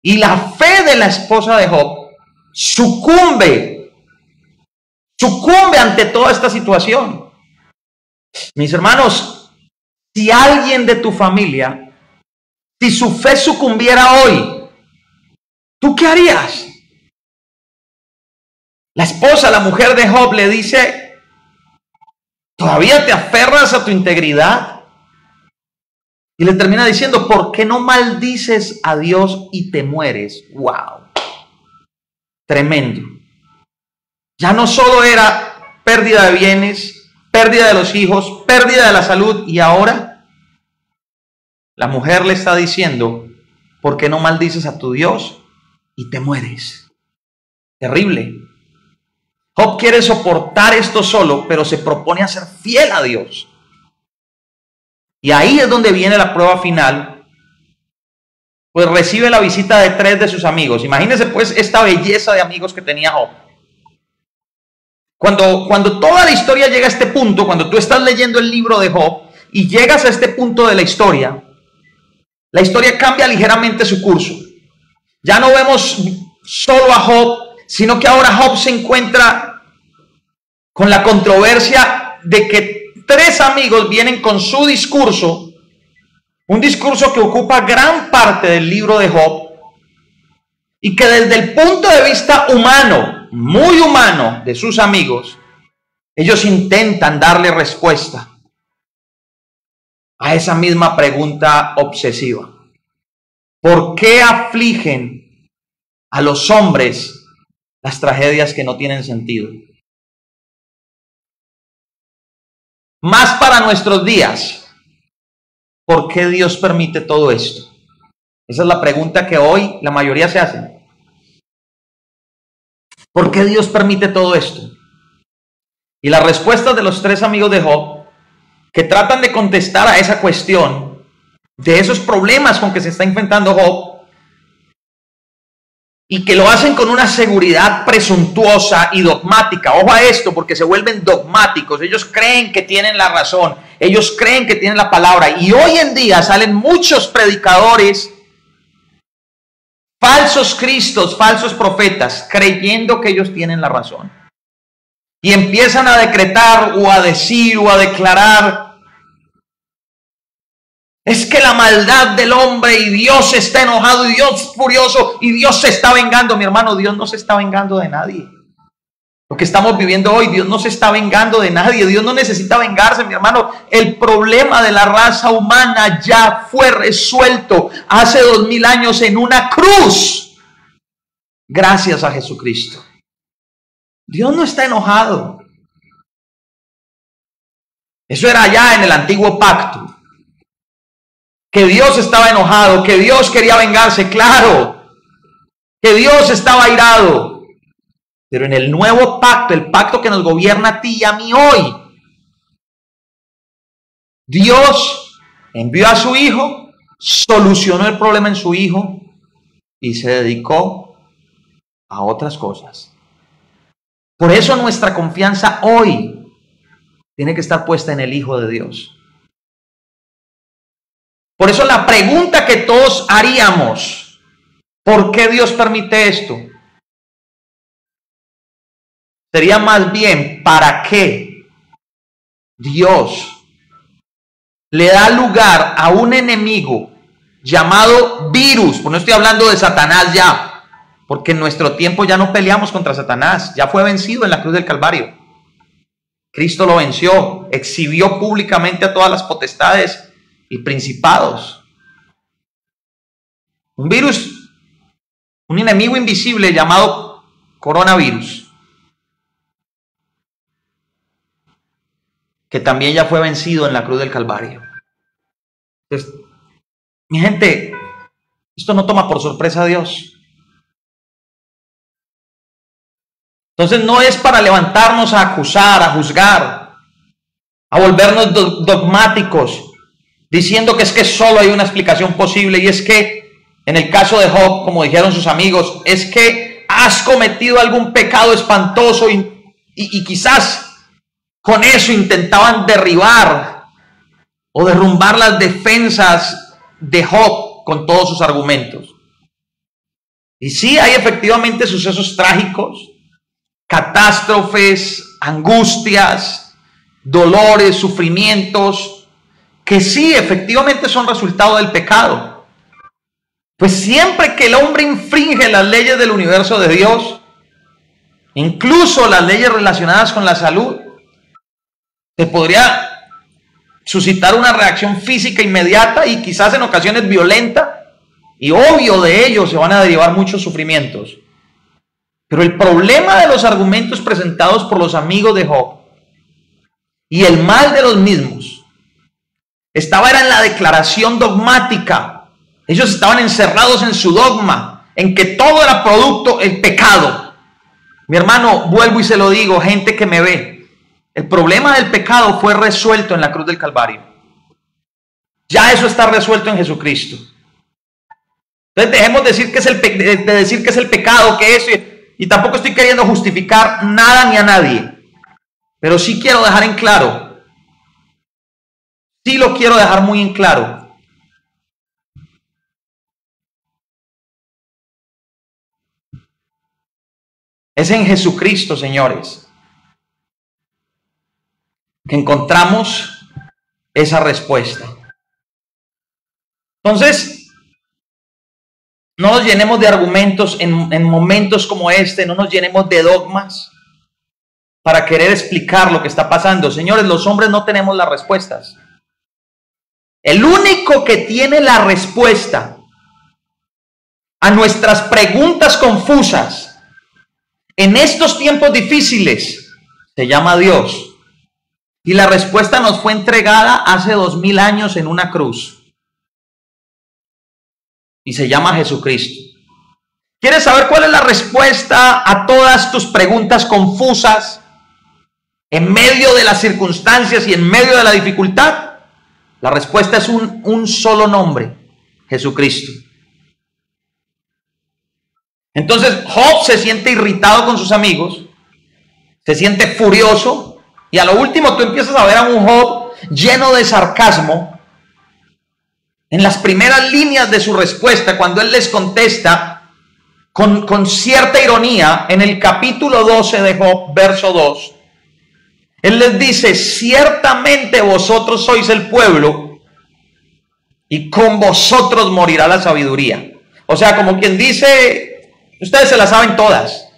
Y la fe de la esposa de Job sucumbe ante toda esta situación. Mis hermanos, si alguien de tu familia, si su fe sucumbiera hoy, ¿tú qué harías? La esposa, la mujer de Job, le dice: ¿todavía te aferras a tu integridad? Y le termina diciendo: ¿por qué no maldices a Dios y te mueres? ¡Wow! tremendo. Ya no solo era pérdida de bienes, pérdida de los hijos, pérdida de la salud, y ahora la mujer le está diciendo: ¿por qué no maldices a tu Dios y te mueres? Terrible. Job quiere soportar esto solo, pero se propone a ser fiel a Dios. Y ahí es donde viene la prueba final, pues recibe la visita de 3 de sus amigos. Imagínense pues esta belleza de amigos que tenía Job. Cuando toda la historia llega a este punto, cuando tú estás leyendo el libro de Job y llegas a este punto de la historia cambia ligeramente su curso. Ya no vemos solo a Job, sino que ahora Job se encuentra con la controversia de que 3 amigos vienen con su discurso, un discurso que ocupa gran parte del libro de Job, y que desde el punto de vista humano, muy humano, de sus amigos, ellos intentan darle respuesta a esa misma pregunta obsesiva. ¿Por qué afligen a los hombres las tragedias que no tienen sentido? Más para nuestros días, ¿por qué Dios permite todo esto? Esa es la pregunta que hoy la mayoría se hace. ¿Por qué Dios permite todo esto? Y las respuestas de los 3 amigos de Job, que tratan de contestar a esa cuestión, de esos problemas con que se está enfrentando Job, y que lo hacen con una seguridad presuntuosa y dogmática. Ojo a esto, porque se vuelven dogmáticos. Ellos creen que tienen la razón, ellos creen que tienen la palabra, y hoy en día salen muchos predicadores, falsos cristos, falsos profetas, creyendo que ellos tienen la razón. Y empiezan a decretar o a decir o a declarar: es que la maldad del hombre y Dios está enojado y Dios furioso y Dios se está vengando. Mi hermano, Dios no se está vengando de nadie. Lo que estamos viviendo hoy, Dios no se está vengando de nadie. Dios no necesita vengarse, mi hermano. El problema de la raza humana ya fue resuelto hace 2000 años en una cruz, gracias a Jesucristo. Dios no está enojado. Eso era allá en el antiguo pacto, que Dios estaba enojado, que Dios quería vengarse, claro, que Dios estaba airado. Pero en el nuevo pacto, el pacto que nos gobierna a ti y a mí hoy, Dios envió a su Hijo, solucionó el problema en su Hijo y se dedicó a otras cosas. Por eso nuestra confianza hoy tiene que estar puesta en el Hijo de Dios. Por eso la pregunta que todos haríamos: ¿por qué Dios permite esto? Sería más bien: ¿para qué Dios le da lugar a un enemigo llamado virus? Pues no estoy hablando de Satanás ya, porque en nuestro tiempo ya no peleamos contra Satanás, ya fue vencido en la cruz del Calvario. Cristo lo venció, exhibió públicamente a todas las potestades y principados. Un virus, un enemigo invisible llamado coronavirus, que también ya fue vencido en la cruz del Calvario. Entonces, mi gente, esto no toma por sorpresa a Dios. Entonces no es para levantarnos a acusar, a juzgar, a volvernos dogmáticos, diciendo que es que solo hay una explicación posible, y es que en el caso de Job, como dijeron sus amigos, es que has cometido algún pecado espantoso y quizás con eso intentaban derribar o derrumbar las defensas de Job con todos sus argumentos. Y sí, hay efectivamente sucesos trágicos, catástrofes, angustias, dolores, sufrimientos, que sí, efectivamente son resultado del pecado. Pues siempre que el hombre infringe las leyes del universo de Dios, incluso las leyes relacionadas con la salud, se podría suscitar una reacción física inmediata y quizás en ocasiones violenta, y obvio de ello se van a derivar muchos sufrimientos. Pero el problema de los argumentos presentados por los amigos de Job y el mal de los mismos era en la declaración dogmática. Ellos estaban encerrados en su dogma, en que todo era producto del pecado. Mi hermano, vuelvo y se lo digo, gente que me ve, el problema del pecado fue resuelto en la cruz del Calvario. Ya eso está resuelto en Jesucristo. Entonces dejemos de decir que es el pecado, que eso, y tampoco estoy queriendo justificar nada ni a nadie, pero sí quiero dejar en claro, sí lo quiero dejar muy en claro. Es en Jesucristo, señores, que encontramos esa respuesta. Entonces, no nos llenemos de argumentos en momentos como este, no nos llenemos de dogmas para querer explicar lo que está pasando. Señores, los hombres no tenemos las respuestas. El único que tiene la respuesta a nuestras preguntas confusas en estos tiempos difíciles se llama Dios. Y la respuesta nos fue entregada hace 2000 años en una cruz. Y se llama Jesucristo. ¿Quieres saber cuál es la respuesta a todas tus preguntas confusas en medio de las circunstancias y en medio de la dificultad? La respuesta es un solo nombre: Jesucristo. Entonces Job se siente irritado con sus amigos, se siente furioso, y a lo último tú empiezas a ver a un Job lleno de sarcasmo. En las primeras líneas de su respuesta, cuando él les contesta con cierta ironía, en el capítulo 12 de Job, verso 2, él les dice: ciertamente vosotros sois el pueblo, y con vosotros morirá la sabiduría. O sea, como quien dice, ustedes se las saben todas.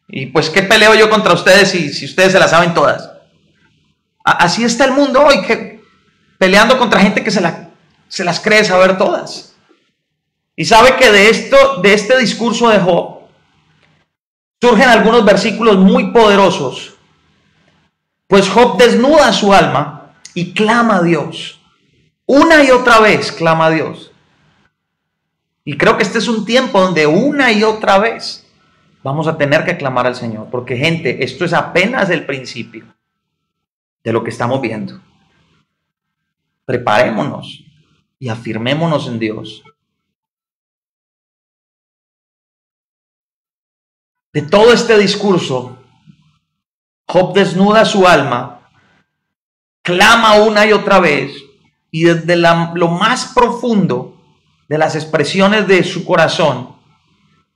Y pues, ¿qué peleo yo contra ustedes si ustedes se las saben todas? Así está el mundo hoy, peleando contra gente que se las cree saber todas. Y sabe que de este discurso de Job surgen algunos versículos muy poderosos. Pues Job desnuda su alma y clama a Dios. Una y otra vez clama a Dios. Y creo que este es un tiempo donde una y otra vez vamos a tener que clamar al Señor. Porque, gente, esto es apenas el principio de lo que estamos viendo. Preparémonos y afirmémonos en Dios. De todo este discurso, Job desnuda su alma, clama una y otra vez, y desde lo más profundo de las expresiones de su corazón,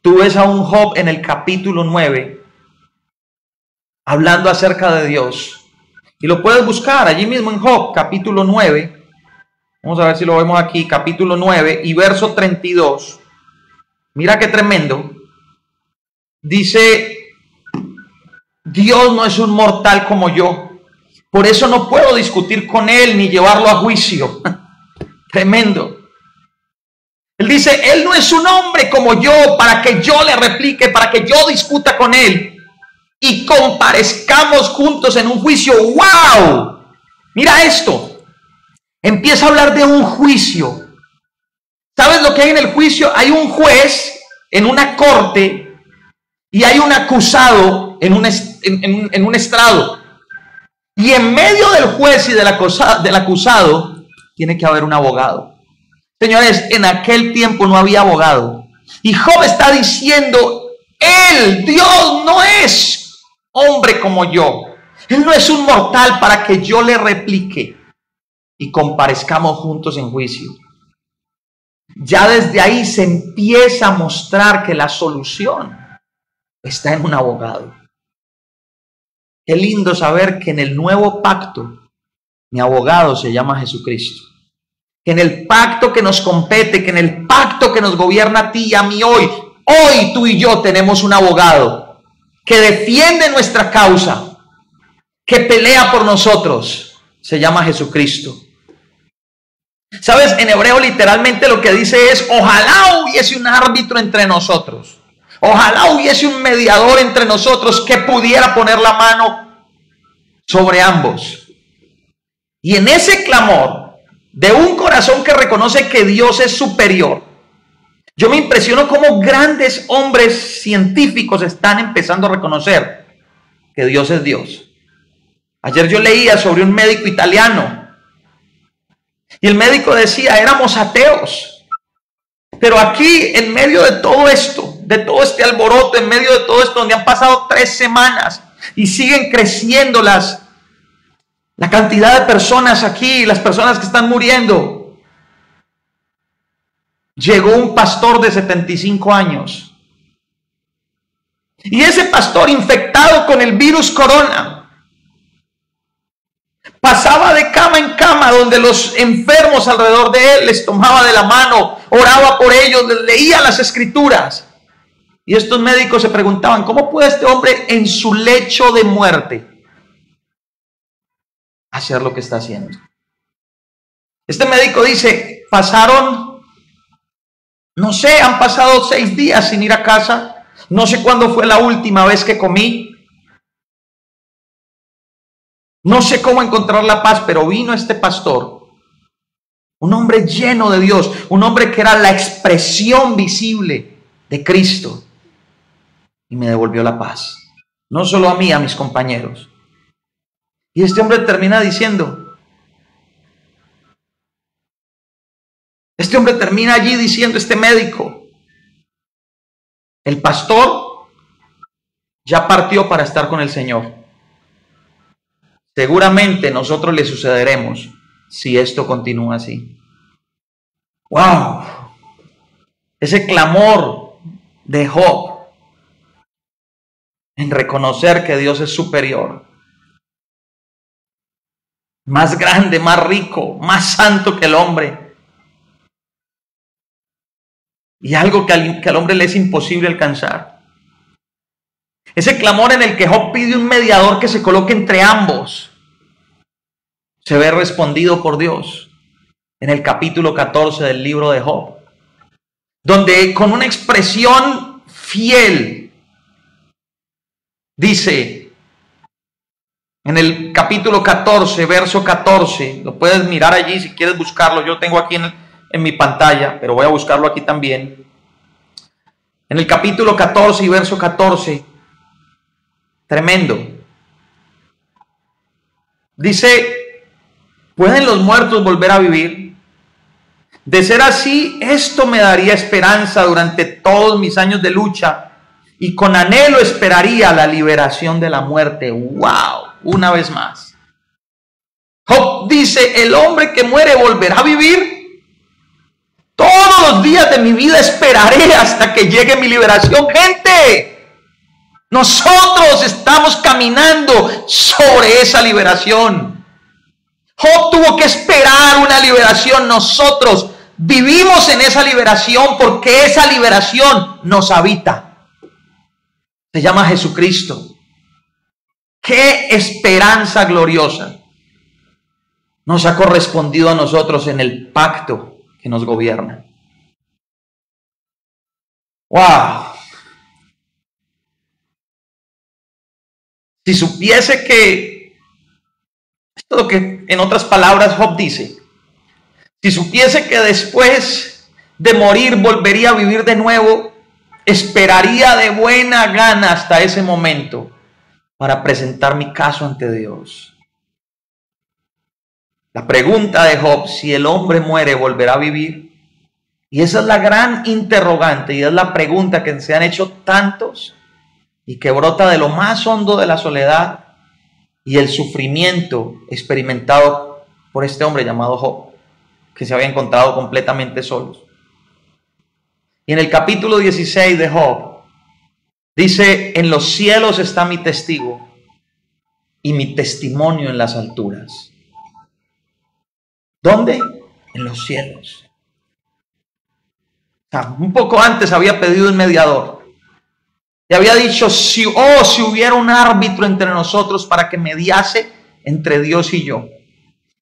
tú ves a un Job en el capítulo 9 hablando acerca de Dios. Y lo puedes buscar allí mismo en Job, capítulo 9. Vamos a ver si lo vemos aquí, capítulo 9 y verso 32. Mira qué tremendo. Dice: Dios no es un mortal como yo, por eso no puedo discutir con él ni llevarlo a juicio. Tremendo. Él dice: él no es un hombre como yo para que yo le replique, para que yo discuta con él y comparezcamos juntos en un juicio. ¡Wow! Mira esto. Empieza a hablar de un juicio. ¿Sabes lo que hay en el juicio? Hay un juez en una corte y hay un acusado en un estrado. Y en medio del juez y del acusado tiene que haber un abogado. Señores, en aquel tiempo no había abogado. Y Job está diciendo: Dios no es hombre como yo. Él no es un mortal para que yo le replique y comparezcamos juntos en juicio. Ya desde ahí se empieza a mostrar que la solución está en un abogado. Qué lindo saber que en el nuevo pacto mi abogado se llama Jesucristo. Que en el pacto que nos compete, que en el pacto que nos gobierna a ti y a mí hoy tú y yo tenemos un abogado que defiende nuestra causa, que pelea por nosotros. Se llama Jesucristo. ¿Sabes? En hebreo literalmente lo que dice es: ojalá hubiese un árbitro entre nosotros. Ojalá hubiese un mediador entre nosotros que pudiera poner la mano sobre ambos. Y en ese clamor de un corazón que reconoce que Dios es superior, yo me impresiono cómo grandes hombres científicos están empezando a reconocer que Dios es Dios. Ayer yo leía sobre un médico italiano y el médico decía, éramos ateos. Pero aquí, en medio de todo esto, de todo este alboroto, en medio de todo esto, donde han pasado 3 semanas y siguen creciendo la cantidad de personas aquí, las personas que están muriendo, llegó un pastor de 75 años. Y ese pastor, infectado con el virus corona, pasaba de cama en cama donde los enfermos alrededor de él les tomaba de la mano, oraba por ellos, les leía las escrituras. Y estos médicos se preguntaban, ¿cómo puede este hombre en su lecho de muerte hacer lo que está haciendo? Este médico dice, no sé, han pasado 6 días sin ir a casa, no sé cuándo fue la última vez que comí, no sé cómo encontrar la paz, pero vino este pastor, un hombre lleno de Dios, un hombre que era la expresión visible de Cristo, y me devolvió la paz. No solo a mí, a mis compañeros. Y este hombre termina diciendo, allí diciendo, este médico, el pastor ya partió para estar con el Señor. Seguramente nosotros le sucederemos si esto continúa así. ¡Wow! Ese clamor de Job en reconocer que Dios es superior, más grande, más rico, más santo que el hombre, y algo que al hombre le es imposible alcanzar. Ese clamor en el que Job pide un mediador que se coloque entre ambos, se ve respondido por Dios en el capítulo 14 del libro de Job, donde con una expresión fiel dice, en el capítulo 14, verso 14, lo puedes mirar allí si quieres buscarlo, yo tengo aquí en mi pantalla, pero voy a buscarlo aquí también. En el capítulo 14 y verso 14, tremendo. Dice, ¿pueden los muertos volver a vivir? De ser así, esto me daría esperanza durante todos mis años de lucha y con anhelo esperaría la liberación de la muerte. ¡Wow! Una vez más. Job dice, el hombre que muere volverá a vivir. Todos los días de mi vida esperaré hasta que llegue mi liberación. Gente, nosotros estamos caminando sobre esa liberación. Job tuvo que esperar una liberación. Nosotros vivimos en esa liberación porque esa liberación nos habita. Se llama Jesucristo. ¡Qué esperanza gloriosa nos ha correspondido a nosotros en el pacto que nos gobierna! ¡Wow! Si supiese que, esto es lo que en otras palabras Job dice, si supiese que después de morir volvería a vivir de nuevo, esperaría de buena gana hasta ese momento para presentar mi caso ante Dios. La pregunta de Job, si el hombre muere, ¿volverá a vivir? Y esa es la gran interrogante y es la pregunta que se han hecho tantos y que brota de lo más hondo de la soledad y el sufrimiento experimentado por este hombre llamado Job, que se había encontrado completamente solos. Y en el capítulo 16 de Job dice, en los cielos está mi testigo y mi testimonio en las alturas. ¿Dónde? En los cielos. O sea, un poco antes había pedido un mediador. Y había dicho, si hubiera un árbitro entre nosotros para que mediase entre Dios y yo.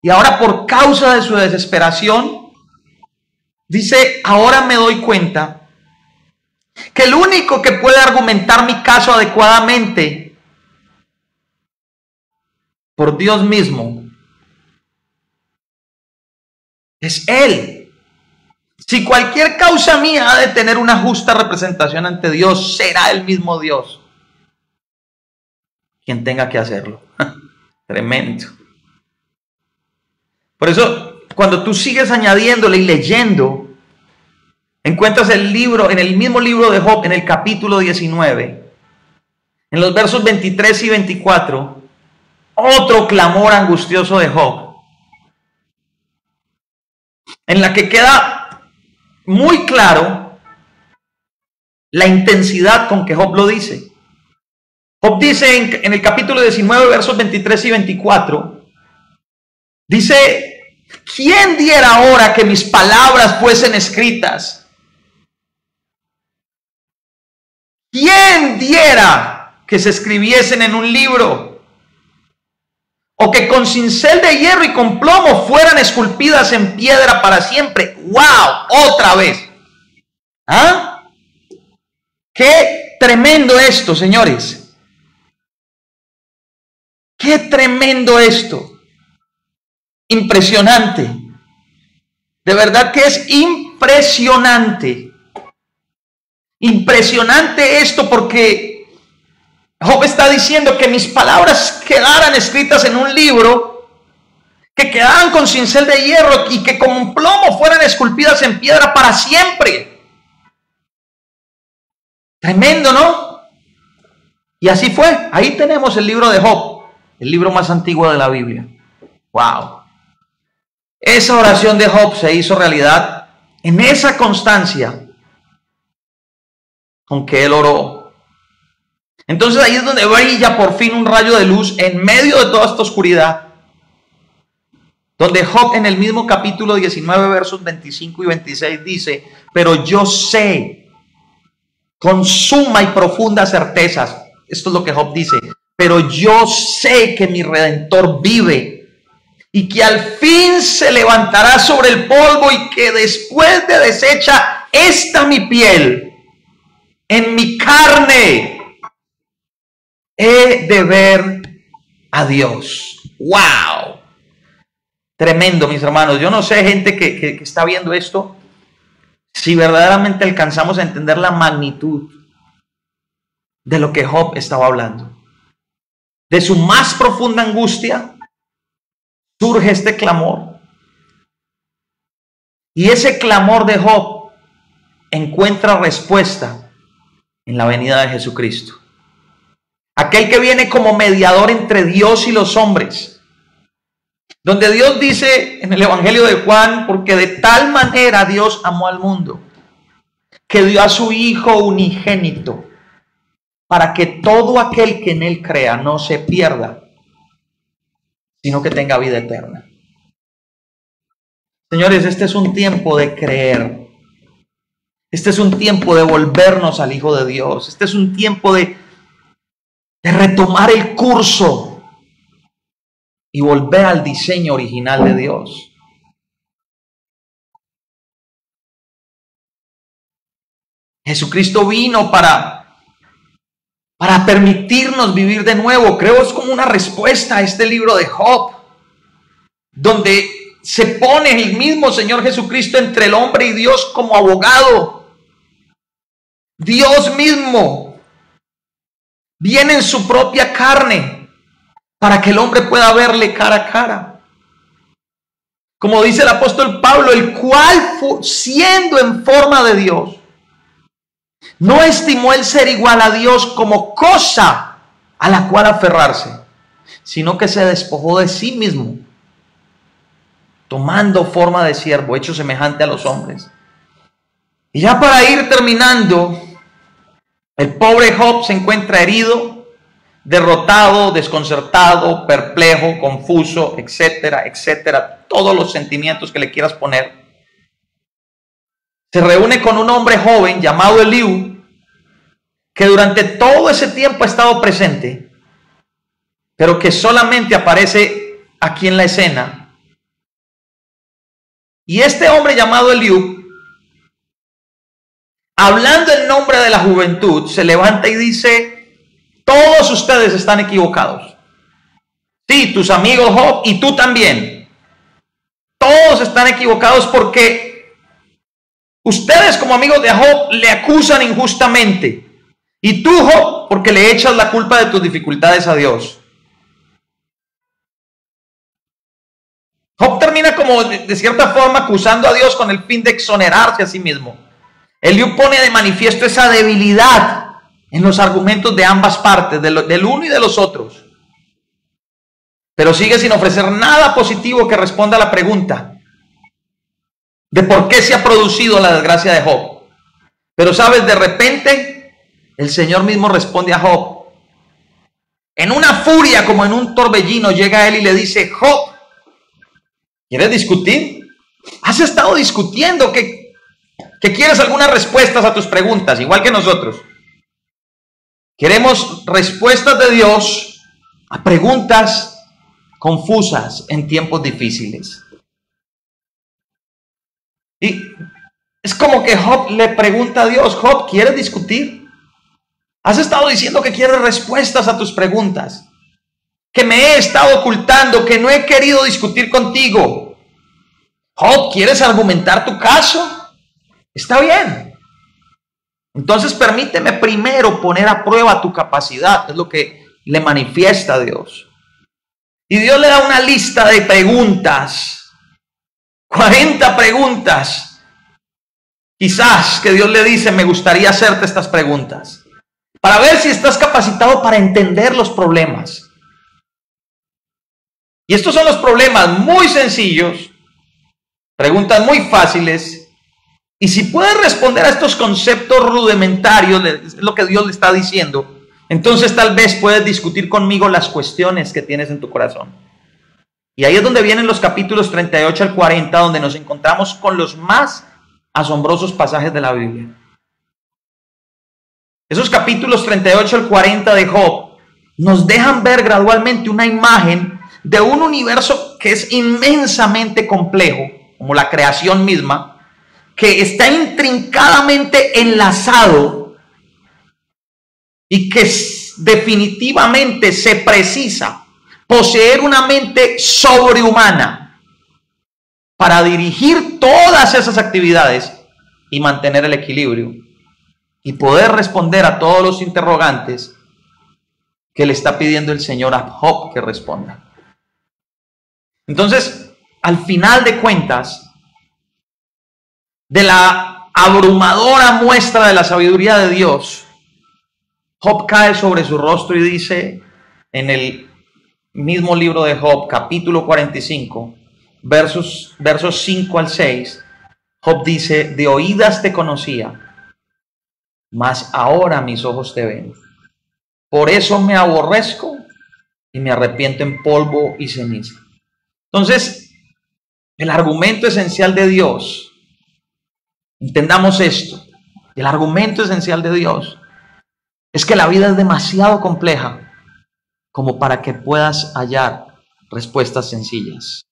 Y ahora por causa de su desesperación, dice, ahora me doy cuenta que el único que puede argumentar mi caso adecuadamente por Dios mismo es Él. Si cualquier causa mía ha de tener una justa representación ante Dios, será el mismo Dios quien tenga que hacerlo. Tremendo. Por eso, cuando tú sigues añadiéndole y leyendo, encuentras el libro, en el mismo libro de Job, en el capítulo 19, en los versos 23 y 24, otro clamor angustioso de Job, en la que queda muy claro la intensidad con que Job lo dice. Job dice en el capítulo 19, versos 23 y 24, dice: ¿quién diera ahora que mis palabras fuesen escritas? ¿Quién diera que se escribiesen en un libro? O que con cincel de hierro y con plomo fueran esculpidas en piedra para siempre. ¡Wow! Otra vez. ¿Ah? ¡Qué tremendo esto, señores! ¡Qué tremendo esto! Impresionante. De verdad que es impresionante. Impresionante esto, porque Job está diciendo que mis palabras quedaran escritas en un libro, que quedaran con cincel de hierro y que con plomo fueran esculpidas en piedra para siempre. Tremendo, ¿no? Y así fue. Ahí tenemos el libro de Job, el libro más antiguo de la Biblia. ¡Wow! Esa oración de Job se hizo realidad en esa constancia con que él oró. Entonces ahí es donde brilla por fin un rayo de luz en medio de toda esta oscuridad, donde Job en el mismo capítulo 19, versos 25 y 26 dice: pero yo sé con suma y profunda certeza, esto es lo que Job dice, pero yo sé que mi Redentor vive y que al fin se levantará sobre el polvo, y que después de deshecha esta mi piel, en mi carne he de ver a Dios. ¡Wow! Tremendo, mis hermanos. Yo no sé, gente que está viendo esto, si verdaderamente alcanzamos a entender la magnitud de lo que Job estaba hablando. De su más profunda angustia surge este clamor. Y ese clamor de Job encuentra respuesta en la venida de Jesucristo. Aquel que viene como mediador entre Dios y los hombres. Donde Dios dice en el Evangelio de Juan: porque de tal manera Dios amó al mundo, que dio a su Hijo unigénito, para que todo aquel que en él crea no se pierda, sino que tenga vida eterna. Señores, este es un tiempo de creer. Este es un tiempo de volvernos al Hijo de Dios. Este es un tiempo de retomar el curso y volver al diseño original de Dios. Jesucristo vino para permitirnos vivir de nuevo. Creo es como una respuesta a este libro de Job, donde se pone el mismo Señor Jesucristo entre el hombre y Dios como abogado. Dios mismo viene en su propia carne para que el hombre pueda verle cara a cara. Como dice el apóstol Pablo, el cual, siendo en forma de Dios, no estimó el ser igual a Dios como cosa a la cual aferrarse, sino que se despojó de sí mismo, tomando forma de siervo, hecho semejante a los hombres. Y ya para ir terminando, el pobre Job se encuentra herido, derrotado, desconcertado, perplejo, confuso, etcétera, etcétera. Todos los sentimientos que le quieras poner. Se reúne con un hombre joven llamado Eliú, que durante todo ese tiempo ha estado presente, pero que solamente aparece aquí en la escena. Y este hombre llamado Eliú hablando en nombre de la juventud, se levanta y dice: todos ustedes están equivocados. Sí, tus amigos Job y tú también. Todos están equivocados porque ustedes como amigos de Job le acusan injustamente. Y tú, Job, porque le echas la culpa de tus dificultades a Dios. Job termina como de cierta forma acusando a Dios con el fin de exonerarse a sí mismo. Eliú pone de manifiesto esa debilidad en los argumentos de ambas partes, del uno y de los otros. Pero sigue sin ofrecer nada positivo que responda a la pregunta de por qué se ha producido la desgracia de Job. Pero sabes, de repente el Señor mismo responde a Job. En una furia, como en un torbellino, llega a él y le dice: Job, ¿quieres discutir? ¿Has estado discutiendo que quieres algunas respuestas a tus preguntas, igual que nosotros? Queremos respuestas de Dios a preguntas confusas en tiempos difíciles. Y es como que Job le pregunta a Dios: Job, ¿quieres discutir? Has estado diciendo que quieres respuestas a tus preguntas, que me he estado ocultando, que no he querido discutir contigo. Job, ¿quieres argumentar tu caso? Está bien. Entonces permíteme primero poner a prueba tu capacidad. Es lo que le manifiesta a Dios. Y Dios le da una lista de preguntas, 40 preguntas. Quizás que Dios le dice: me gustaría hacerte estas preguntas, para ver si estás capacitado para entender los problemas. Y estos son los problemas muy sencillos, preguntas muy fáciles. Y si puedes responder a estos conceptos rudimentarios, es lo que Dios le está diciendo, entonces tal vez puedes discutir conmigo las cuestiones que tienes en tu corazón. Y ahí es donde vienen los capítulos 38 al 40, donde nos encontramos con los más asombrosos pasajes de la Biblia. Esos capítulos 38 al 40 de Job nos dejan ver gradualmente una imagen de un universo que es inmensamente complejo, como la creación misma, que está intrincadamente enlazado y que definitivamente se precisa poseer una mente sobrehumana para dirigir todas esas actividades y mantener el equilibrio y poder responder a todos los interrogantes que le está pidiendo el Señor a Job que responda. Entonces, al final de cuentas, de la abrumadora muestra de la sabiduría de Dios, Job cae sobre su rostro y dice en el mismo libro de Job, capítulo 45, versos 5 al 6, Job dice: de oídas te conocía, mas ahora mis ojos te ven. Por eso me aborrezco y me arrepiento en polvo y ceniza. Entonces, el argumento esencial de Dios, entendamos esto, el argumento esencial de Dios es que la vida es demasiado compleja como para que puedas hallar respuestas sencillas.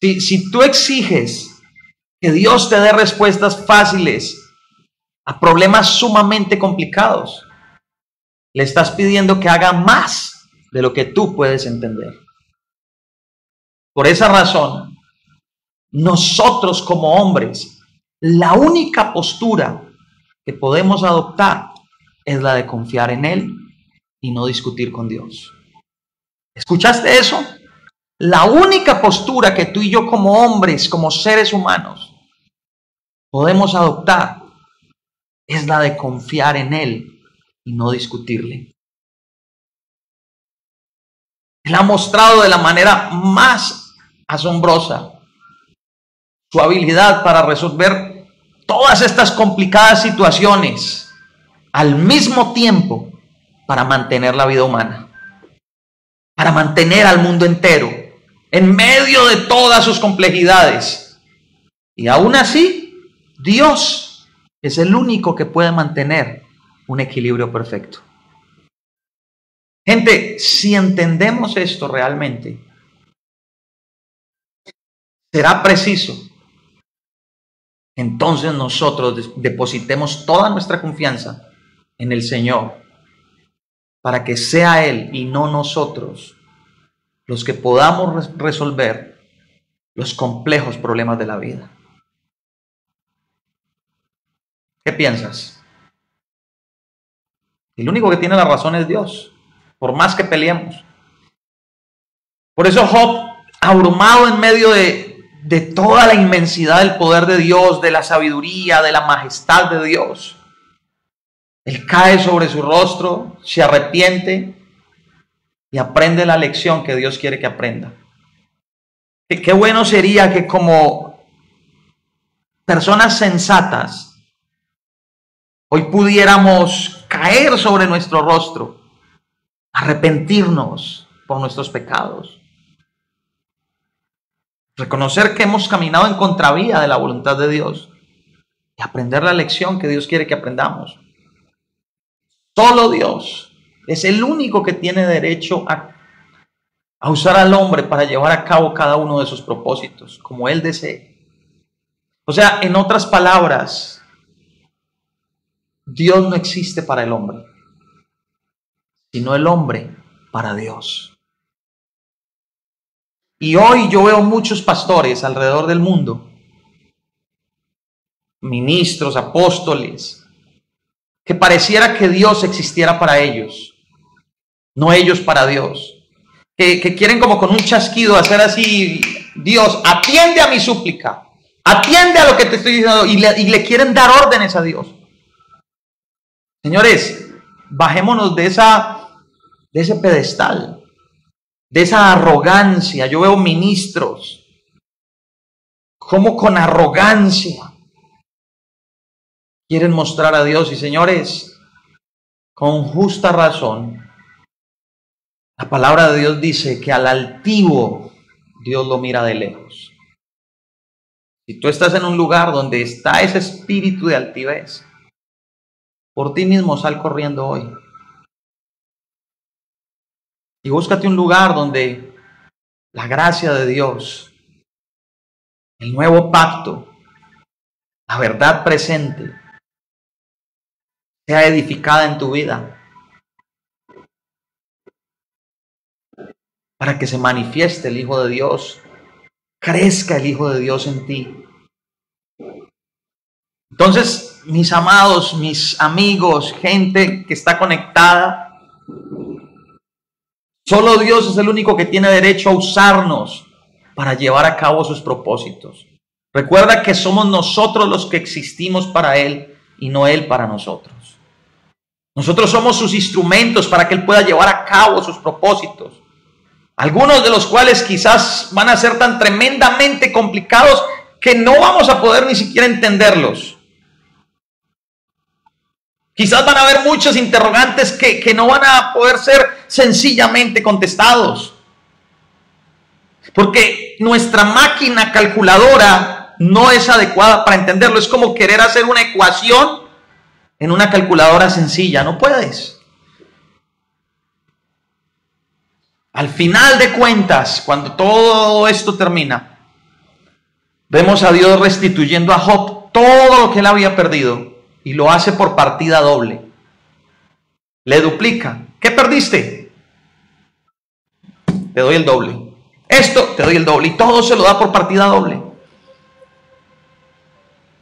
Si tú exiges que Dios te dé respuestas fáciles a problemas sumamente complicados, le estás pidiendo que haga más de lo que tú puedes entender. Por esa razón, nosotros como hombres, la única postura que podemos adoptar es la de confiar en Él y no discutir con Dios. ¿Escuchaste eso? La única postura que tú y yo como hombres, como seres humanos, podemos adoptar es la de confiar en Él y no discutirle. Él ha mostrado de la manera más asombrosa su habilidad para resolver todas estas complicadas situaciones al mismo tiempo para mantener la vida humana, para mantener al mundo entero en medio de todas sus complejidades. Y aún así, Dios es el único que puede mantener un equilibrio perfecto. Gente, si entendemos esto realmente, será preciso entonces nosotros depositemos toda nuestra confianza en el Señor, para que sea Él y no nosotros los que podamos resolver los complejos problemas de la vida. ¿Qué piensas? El único que tiene la razón es Dios, por más que peleemos. Por eso Job, abrumado en medio de toda la inmensidad del poder de Dios, de la sabiduría, de la majestad de Dios, él cae sobre su rostro, se arrepiente y aprende la lección que Dios quiere que aprenda. Qué bueno sería que como personas sensatas hoy pudiéramos caer sobre nuestro rostro, arrepentirnos por nuestros pecados, reconocer que hemos caminado en contravía de la voluntad de Dios y aprender la lección que Dios quiere que aprendamos. Solo Dios es el único que tiene derecho a usar al hombre para llevar a cabo cada uno de sus propósitos, como Él desee. O sea, en otras palabras, Dios no existe para el hombre, sino el hombre para Dios. Y hoy yo veo muchos pastores alrededor del mundo, ministros, apóstoles, que pareciera que Dios existiera para ellos, no ellos para Dios. Que quieren como con un chasquido hacer así: Dios, atiende a mi súplica, atiende a lo que te estoy diciendo, y le quieren dar órdenes a Dios. Señores, bajémonos de ese pedestal, de esa arrogancia. Yo veo ministros como con arrogancia quieren mostrar a Dios. Y señores, con justa razón, la palabra de Dios dice que al altivo Dios lo mira de lejos. Si tú estás en un lugar donde está ese espíritu de altivez, por ti mismo sal corriendo hoy. Y búscate un lugar donde la gracia de Dios, el nuevo pacto, la verdad presente, sea edificada en tu vida, para que se manifieste el Hijo de Dios, crezca el Hijo de Dios en ti. Entonces, mis amados, mis amigos, gente que está conectada, solo Dios es el único que tiene derecho a usarnos para llevar a cabo sus propósitos. Recuerda que somos nosotros los que existimos para Él y no Él para nosotros. Nosotros somos sus instrumentos para que Él pueda llevar a cabo sus propósitos. Algunos de los cuales quizás van a ser tan tremendamente complicados que no vamos a poder ni siquiera entenderlos. Quizás van a haber muchos interrogantes que no van a poder ser sencillamente contestados. Porque nuestra máquina calculadora no es adecuada para entenderlo. Es como querer hacer una ecuación en una calculadora sencilla. No puedes. Al final de cuentas, cuando todo esto termina, vemos a Dios restituyendo a Job todo lo que él había perdido, y lo hace por partida doble. Le duplica. ¿Qué perdiste? Te doy el doble. Esto, te doy el doble. Y todo se lo da por partida doble.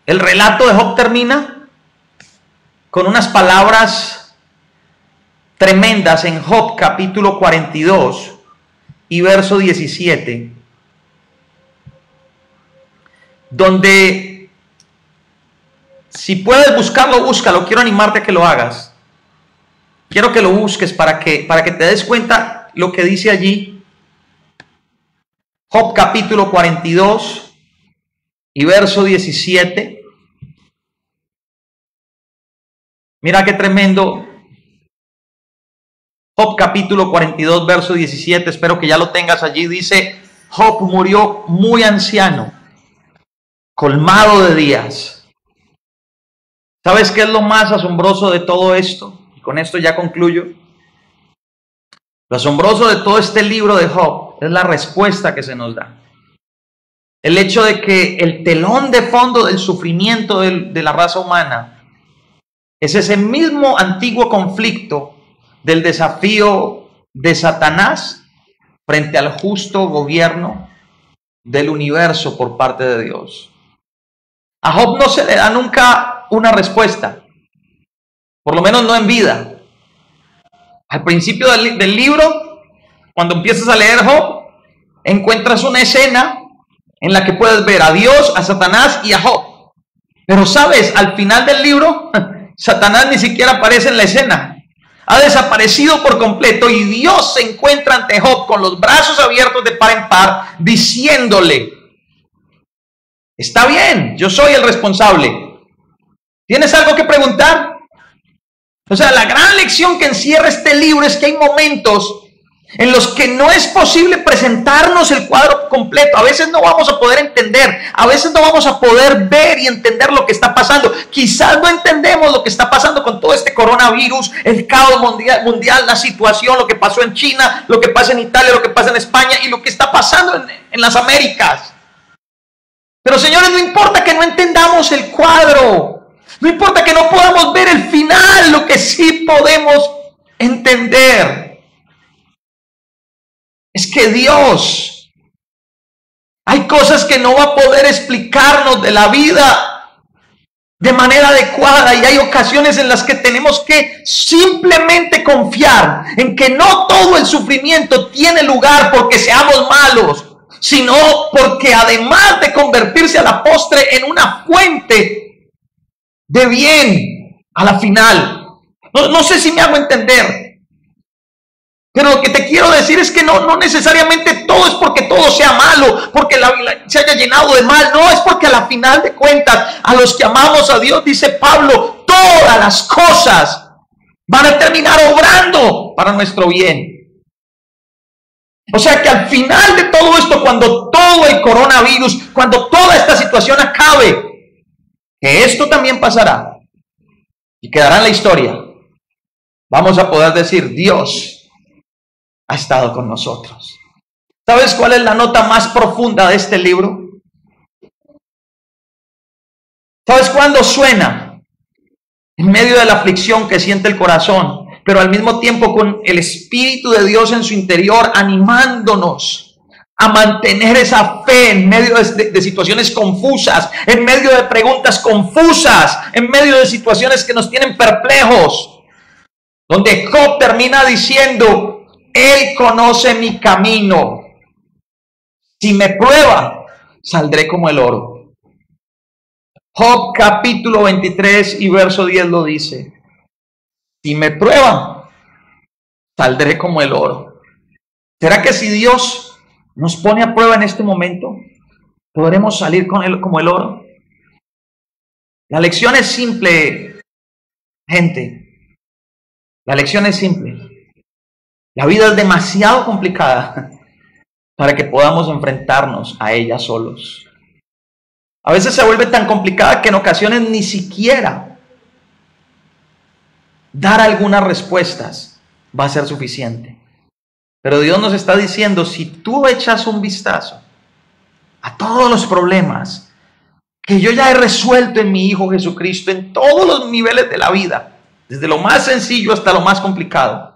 El relato de Job termina con unas palabras tremendas en Job capítulo 42 y verso 17, donde, si puedes buscarlo, búscalo. Quiero animarte a que lo hagas. Quiero que lo busques para que te des cuenta lo que dice allí. Job capítulo 42 y verso 17. Mira qué tremendo. Job capítulo 42, verso 17, espero que ya lo tengas allí. Dice: Job murió muy anciano, colmado de días. ¿Sabes qué es lo más asombroso de todo esto? Y con esto ya concluyo. Lo asombroso de todo este libro de Job es la respuesta que se nos da. el hecho de que el telón de fondo del sufrimiento de la raza humana es ese mismo antiguo conflicto del desafío de Satanás frente al justo gobierno del universo por parte de Dios. A Job no se le da nunca una respuesta, por lo menos no en vida. Al principio del libro, cuando empiezas a leer Job, encuentras una escena en la que puedes ver a Dios, a Satanás y a Job. Pero sabes, al final del libro, Satanás ni siquiera aparece en la escena. Ha desaparecido por completo y Dios se encuentra ante Job con los brazos abiertos de par en par, diciéndole: está bien, yo soy el responsable. ¿Tienes algo que preguntar? O sea, la gran lección que encierra este libro es que hay momentos en los que no es posible presentarnos el cuadro completo. A veces no vamos a poder entender, a veces no vamos a poder ver y entender lo que está pasando. Quizás no entendemos lo que está pasando con todo este coronavirus, el caos mundial, la situación, lo que pasó en China, lo que pasa en Italia, lo que pasa en España y lo que está pasando en las Américas. Pero señores, no importa que no entendamos el cuadro, no importa que no podamos ver el final, lo que sí podemos entender es que Dios, hay cosas que no va a poder explicarnos de la vida de manera adecuada, y hay ocasiones en las que tenemos que simplemente confiar en que no todo el sufrimiento tiene lugar porque seamos malos, sino porque además de convertirse a la postre en una fuente de bien a la final. No sé si me hago entender. Pero lo que te quiero decir es que no necesariamente todo es porque todo sea malo, porque la vida se haya llenado de mal. No, es porque a la final de cuentas, a los que amamos a Dios, dice Pablo, todas las cosas van a terminar obrando para nuestro bien. O sea que al final de todo esto, cuando todo el coronavirus, cuando toda esta situación acabe, que esto también pasará y quedará en la historia, vamos a poder decir: Dios ha estado con nosotros. ¿Sabes cuál es la nota más profunda de este libro? ¿Sabes cuándo suena? En medio de la aflicción que siente el corazón, pero al mismo tiempo con el Espíritu de Dios en su interior, animándonos a mantener esa fe en medio de situaciones confusas, en medio de preguntas confusas, en medio de situaciones que nos tienen perplejos, donde Job termina diciendo: Él conoce mi camino. Si me prueba, saldré como el oro. Job capítulo 23 y verso 10 lo dice. Si me prueba, saldré como el oro. ¿Será que si Dios nos pone a prueba en este momento, podremos salir como el oro? La lección es simple, gente. La lección es simple. La vida es demasiado complicada para que podamos enfrentarnos a ella solos. A veces se vuelve tan complicada que en ocasiones ni siquiera dar algunas respuestas va a ser suficiente. Pero Dios nos está diciendo: si tú echas un vistazo a todos los problemas que yo ya he resuelto en mi Hijo Jesucristo, en todos los niveles de la vida, desde lo más sencillo hasta lo más complicado,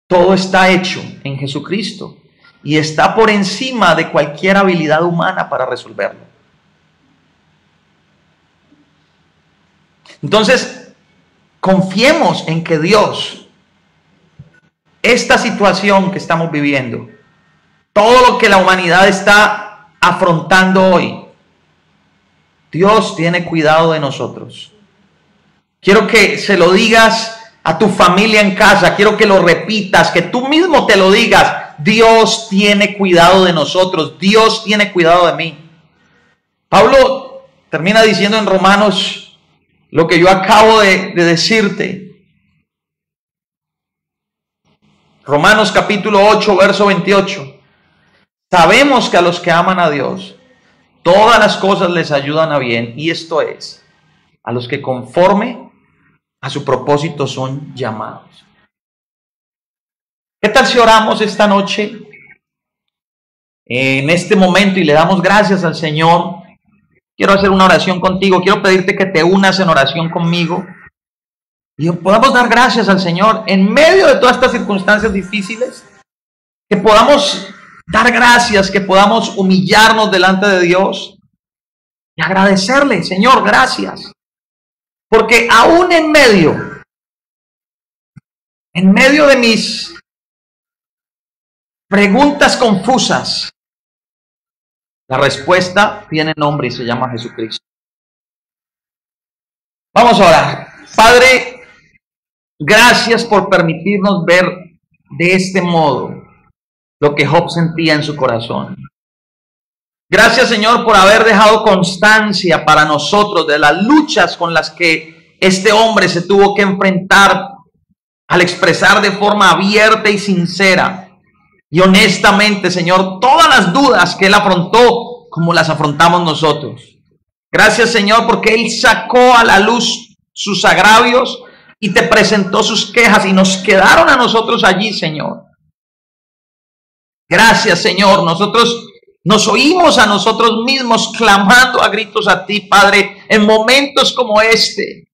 todo está hecho en Jesucristo y está por encima de cualquier habilidad humana para resolverlo. Entonces, confiemos en que Dios, esta situación que estamos viviendo, todo lo que la humanidad está afrontando hoy, Dios tiene cuidado de nosotros. Quiero que se lo digas a tu familia en casa, quiero que lo repitas, que tú mismo te lo digas: Dios tiene cuidado de nosotros, Dios tiene cuidado de mí. Pablo termina diciendo en Romanos lo que yo acabo de decirte. Romanos capítulo 8, verso 28. Sabemos que a los que aman a Dios, todas las cosas les ayudan a bien, y esto es, a los que conforme a su propósito son llamados. ¿Qué tal si oramos esta noche en este momento y le damos gracias al Señor, quiero hacer una oración contigo. Quiero pedirte que te unas en oración conmigo y podamos dar gracias al Señor en medio de todas estas circunstancias difíciles, que podamos dar gracias, que podamos humillarnos delante de Dios y agradecerle: Señor, gracias, porque aún en medio de mis preguntas confusas, la respuesta tiene nombre y se llama Jesucristo. Vamos a orar. Padre, gracias por permitirnos ver de este modo lo que Job sentía en su corazón. Gracias, Señor, por haber dejado constancia para nosotros de las luchas con las que este hombre se tuvo que enfrentar al expresar de forma abierta y sincera y honestamente, Señor, todas las dudas que él afrontó como las afrontamos nosotros. Gracias, Señor, porque él sacó a la luz sus agravios y te presentó sus quejas y nos quedaron a nosotros allí, Señor. Gracias, Señor. Nosotros nos oímos a nosotros mismos clamando a gritos a ti, Padre, en momentos como este,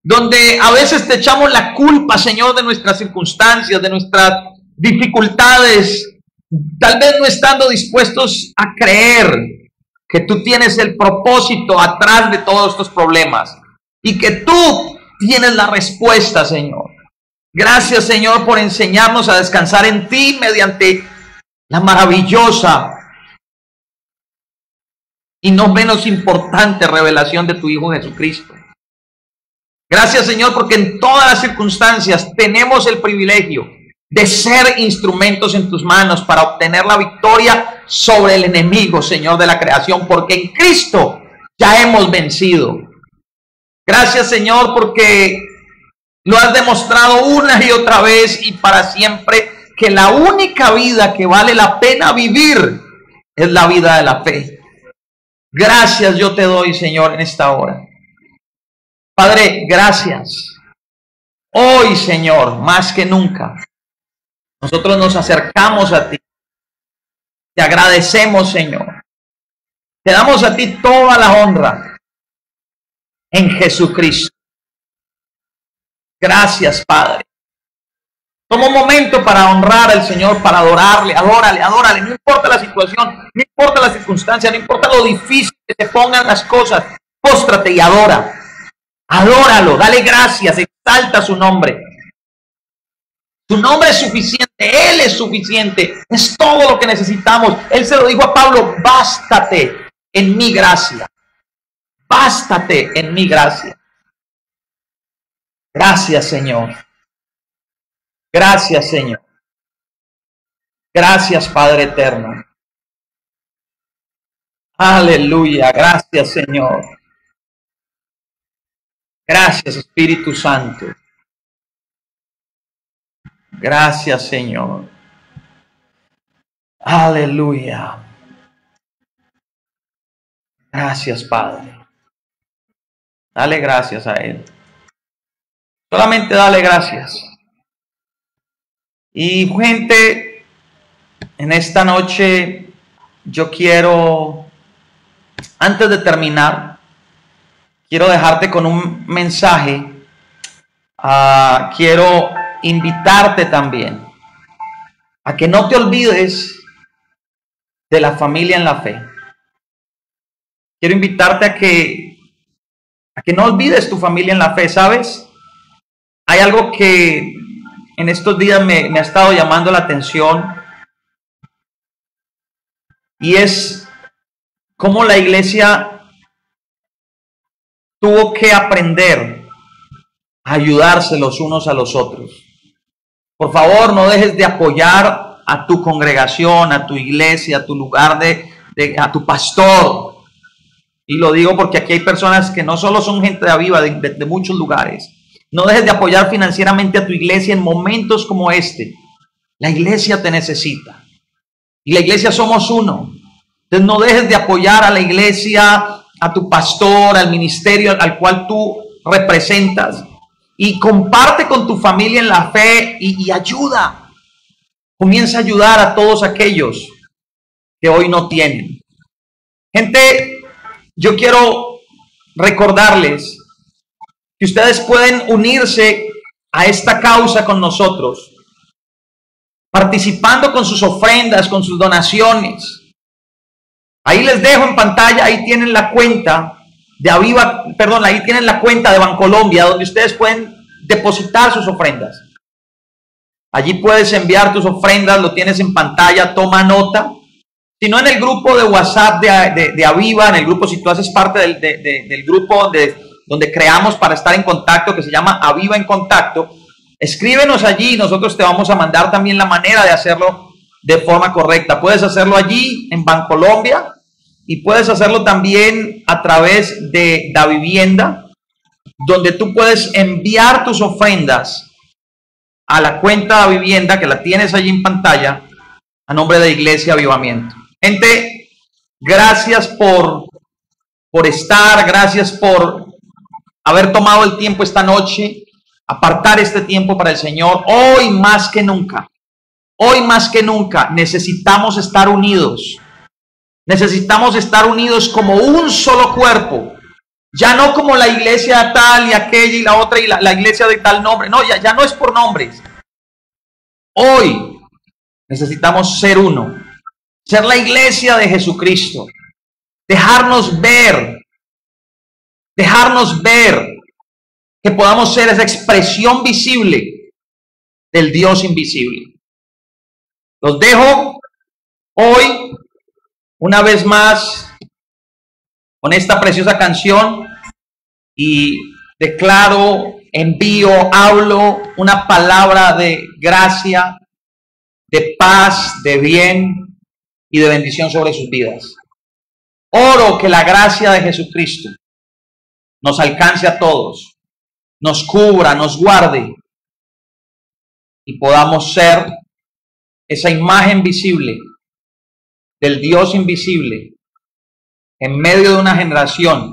donde a veces te echamos la culpa, Señor, de nuestras circunstancias, de nuestras dificultades, tal vez no estando dispuestos a creer que tú tienes el propósito atrás de todos estos problemas y que tú tienes la respuesta, Señor. Gracias, Señor, por enseñarnos a descansar en ti mediante la maravillosa y no menos importante revelación de tu Hijo Jesucristo. Gracias, Señor, porque en todas las circunstancias tenemos el privilegio de ser instrumentos en tus manos para obtener la victoria sobre el enemigo, Señor, de la creación, porque en Cristo ya hemos vencido. Gracias, Señor, porque lo has demostrado una y otra vez y para siempre, que la única vida que vale la pena vivir es la vida de la fe. Gracias yo te doy, Señor, en esta hora. Padre, gracias. Hoy, Señor, más que nunca, nosotros nos acercamos a ti. Te agradecemos, Señor. Te damos a ti toda la honra en Jesucristo. Gracias, Padre. Toma un momento para honrar al Señor, para adorarle, adórale, adórale. No importa la situación, no importa la circunstancia, no importa lo difícil que te pongan las cosas. Póstrate y adora. Adóralo, dale gracias, exalta su nombre. Su nombre es suficiente, Él es suficiente, es todo lo que necesitamos. Él se lo dijo a Pablo: bástate en mi gracia. Bástate en mi gracia. Gracias, Señor. Gracias, Señor. Gracias, Padre eterno. Aleluya. Gracias, Señor. Gracias, Espíritu Santo. Gracias, Señor. Aleluya. Gracias, Padre. Dale gracias a Él. Solamente dale gracias. Y gente, en esta noche yo quiero, antes de terminar, quiero dejarte con un mensaje. Quiero invitarte también a que no te olvides de la familia en la fe. Quiero invitarte a que no olvides tu familia en la fe, ¿sabes? Hay algo que en estos días me ha estado llamando la atención y es cómo la iglesia tuvo que aprender a ayudarse los unos a los otros. Por favor, no dejes de apoyar a tu congregación, a tu iglesia, a tu lugar a tu pastor. Y lo digo porque aquí hay personas que no solo son gente de Aviva, de muchos lugares. No dejes de apoyar financieramente a tu iglesia en momentos como este. La iglesia te necesita. Y la iglesia somos uno. Entonces no dejes de apoyar a la iglesia, a tu pastor, al ministerio al cual tú representas. Y comparte con tu familia en la fe y ayuda. Comienza a ayudar a todos aquellos que hoy no tienen. Gente, yo quiero recordarles que ustedes pueden unirse a esta causa con nosotros, participando con sus ofrendas, con sus donaciones. Ahí les dejo en pantalla, ahí tienen la cuenta de Aviva, perdón, ahí tienen la cuenta de Bancolombia, donde ustedes pueden depositar sus ofrendas. Allí puedes enviar tus ofrendas, lo tienes en pantalla, toma nota. Si no, en el grupo de WhatsApp de Aviva, en el grupo, si tú haces parte del grupo donde creamos para estar en contacto, que se llama Aviva en Contacto, escríbenos allí y nosotros te vamos a mandar también la manera de hacerlo de forma correcta. Puedes hacerlo allí en Bancolombia y puedes hacerlo también a través de Davivienda, donde tú puedes enviar tus ofrendas a la cuenta de Vivienda, que la tienes allí en pantalla, a nombre de Iglesia Avivamiento. Gente, gracias por estar, gracias por haber tomado el tiempo esta noche, apartar este tiempo para el Señor. Hoy más que nunca necesitamos estar unidos. Necesitamos estar unidos como un solo cuerpo. Ya no como la iglesia tal y aquella y la otra y la iglesia de tal nombre. No, ya no es por nombres. Hoy necesitamos ser uno. Ser la iglesia de Jesucristo. Dejarnos ver que podamos ser esa expresión visible del Dios invisible. Los dejo hoy una vez más con esta preciosa canción y declaro, envío, hablo una palabra de gracia, de paz, de bien y de bendición sobre sus vidas. Oro que la gracia de Jesucristo nos alcance a todos, nos cubra, nos guarde y podamos ser esa imagen visible del Dios invisible en medio de una generación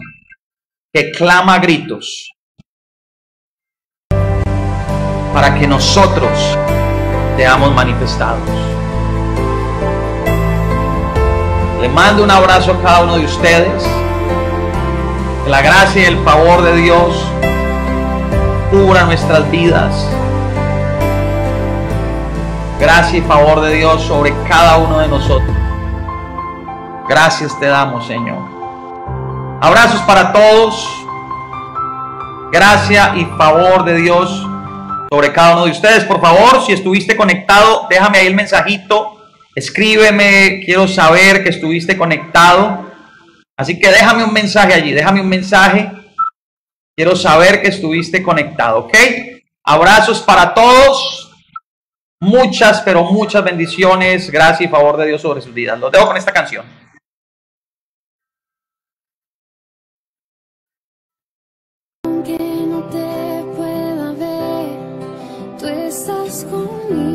que clama a gritos para que nosotros seamos manifestados. Le mando un abrazo a cada uno de ustedes. Que la gracia y el favor de Dios cubra nuestras vidas. Gracia y favor de Dios sobre cada uno de nosotros. Gracias te damos, Señor. Abrazos para todos. Gracia y favor de Dios sobre cada uno de ustedes. Por favor, si estuviste conectado, déjame ahí el mensajito. Escríbeme, quiero saber que estuviste conectado. Así que déjame un mensaje allí, déjame un mensaje. Quiero saber que estuviste conectado, ¿ok? Abrazos para todos. Muchas, pero muchas bendiciones. Gracia y favor de Dios sobre sus vidas. Los dejo con esta canción. Aunque no te pueda ver, tú estás conmigo.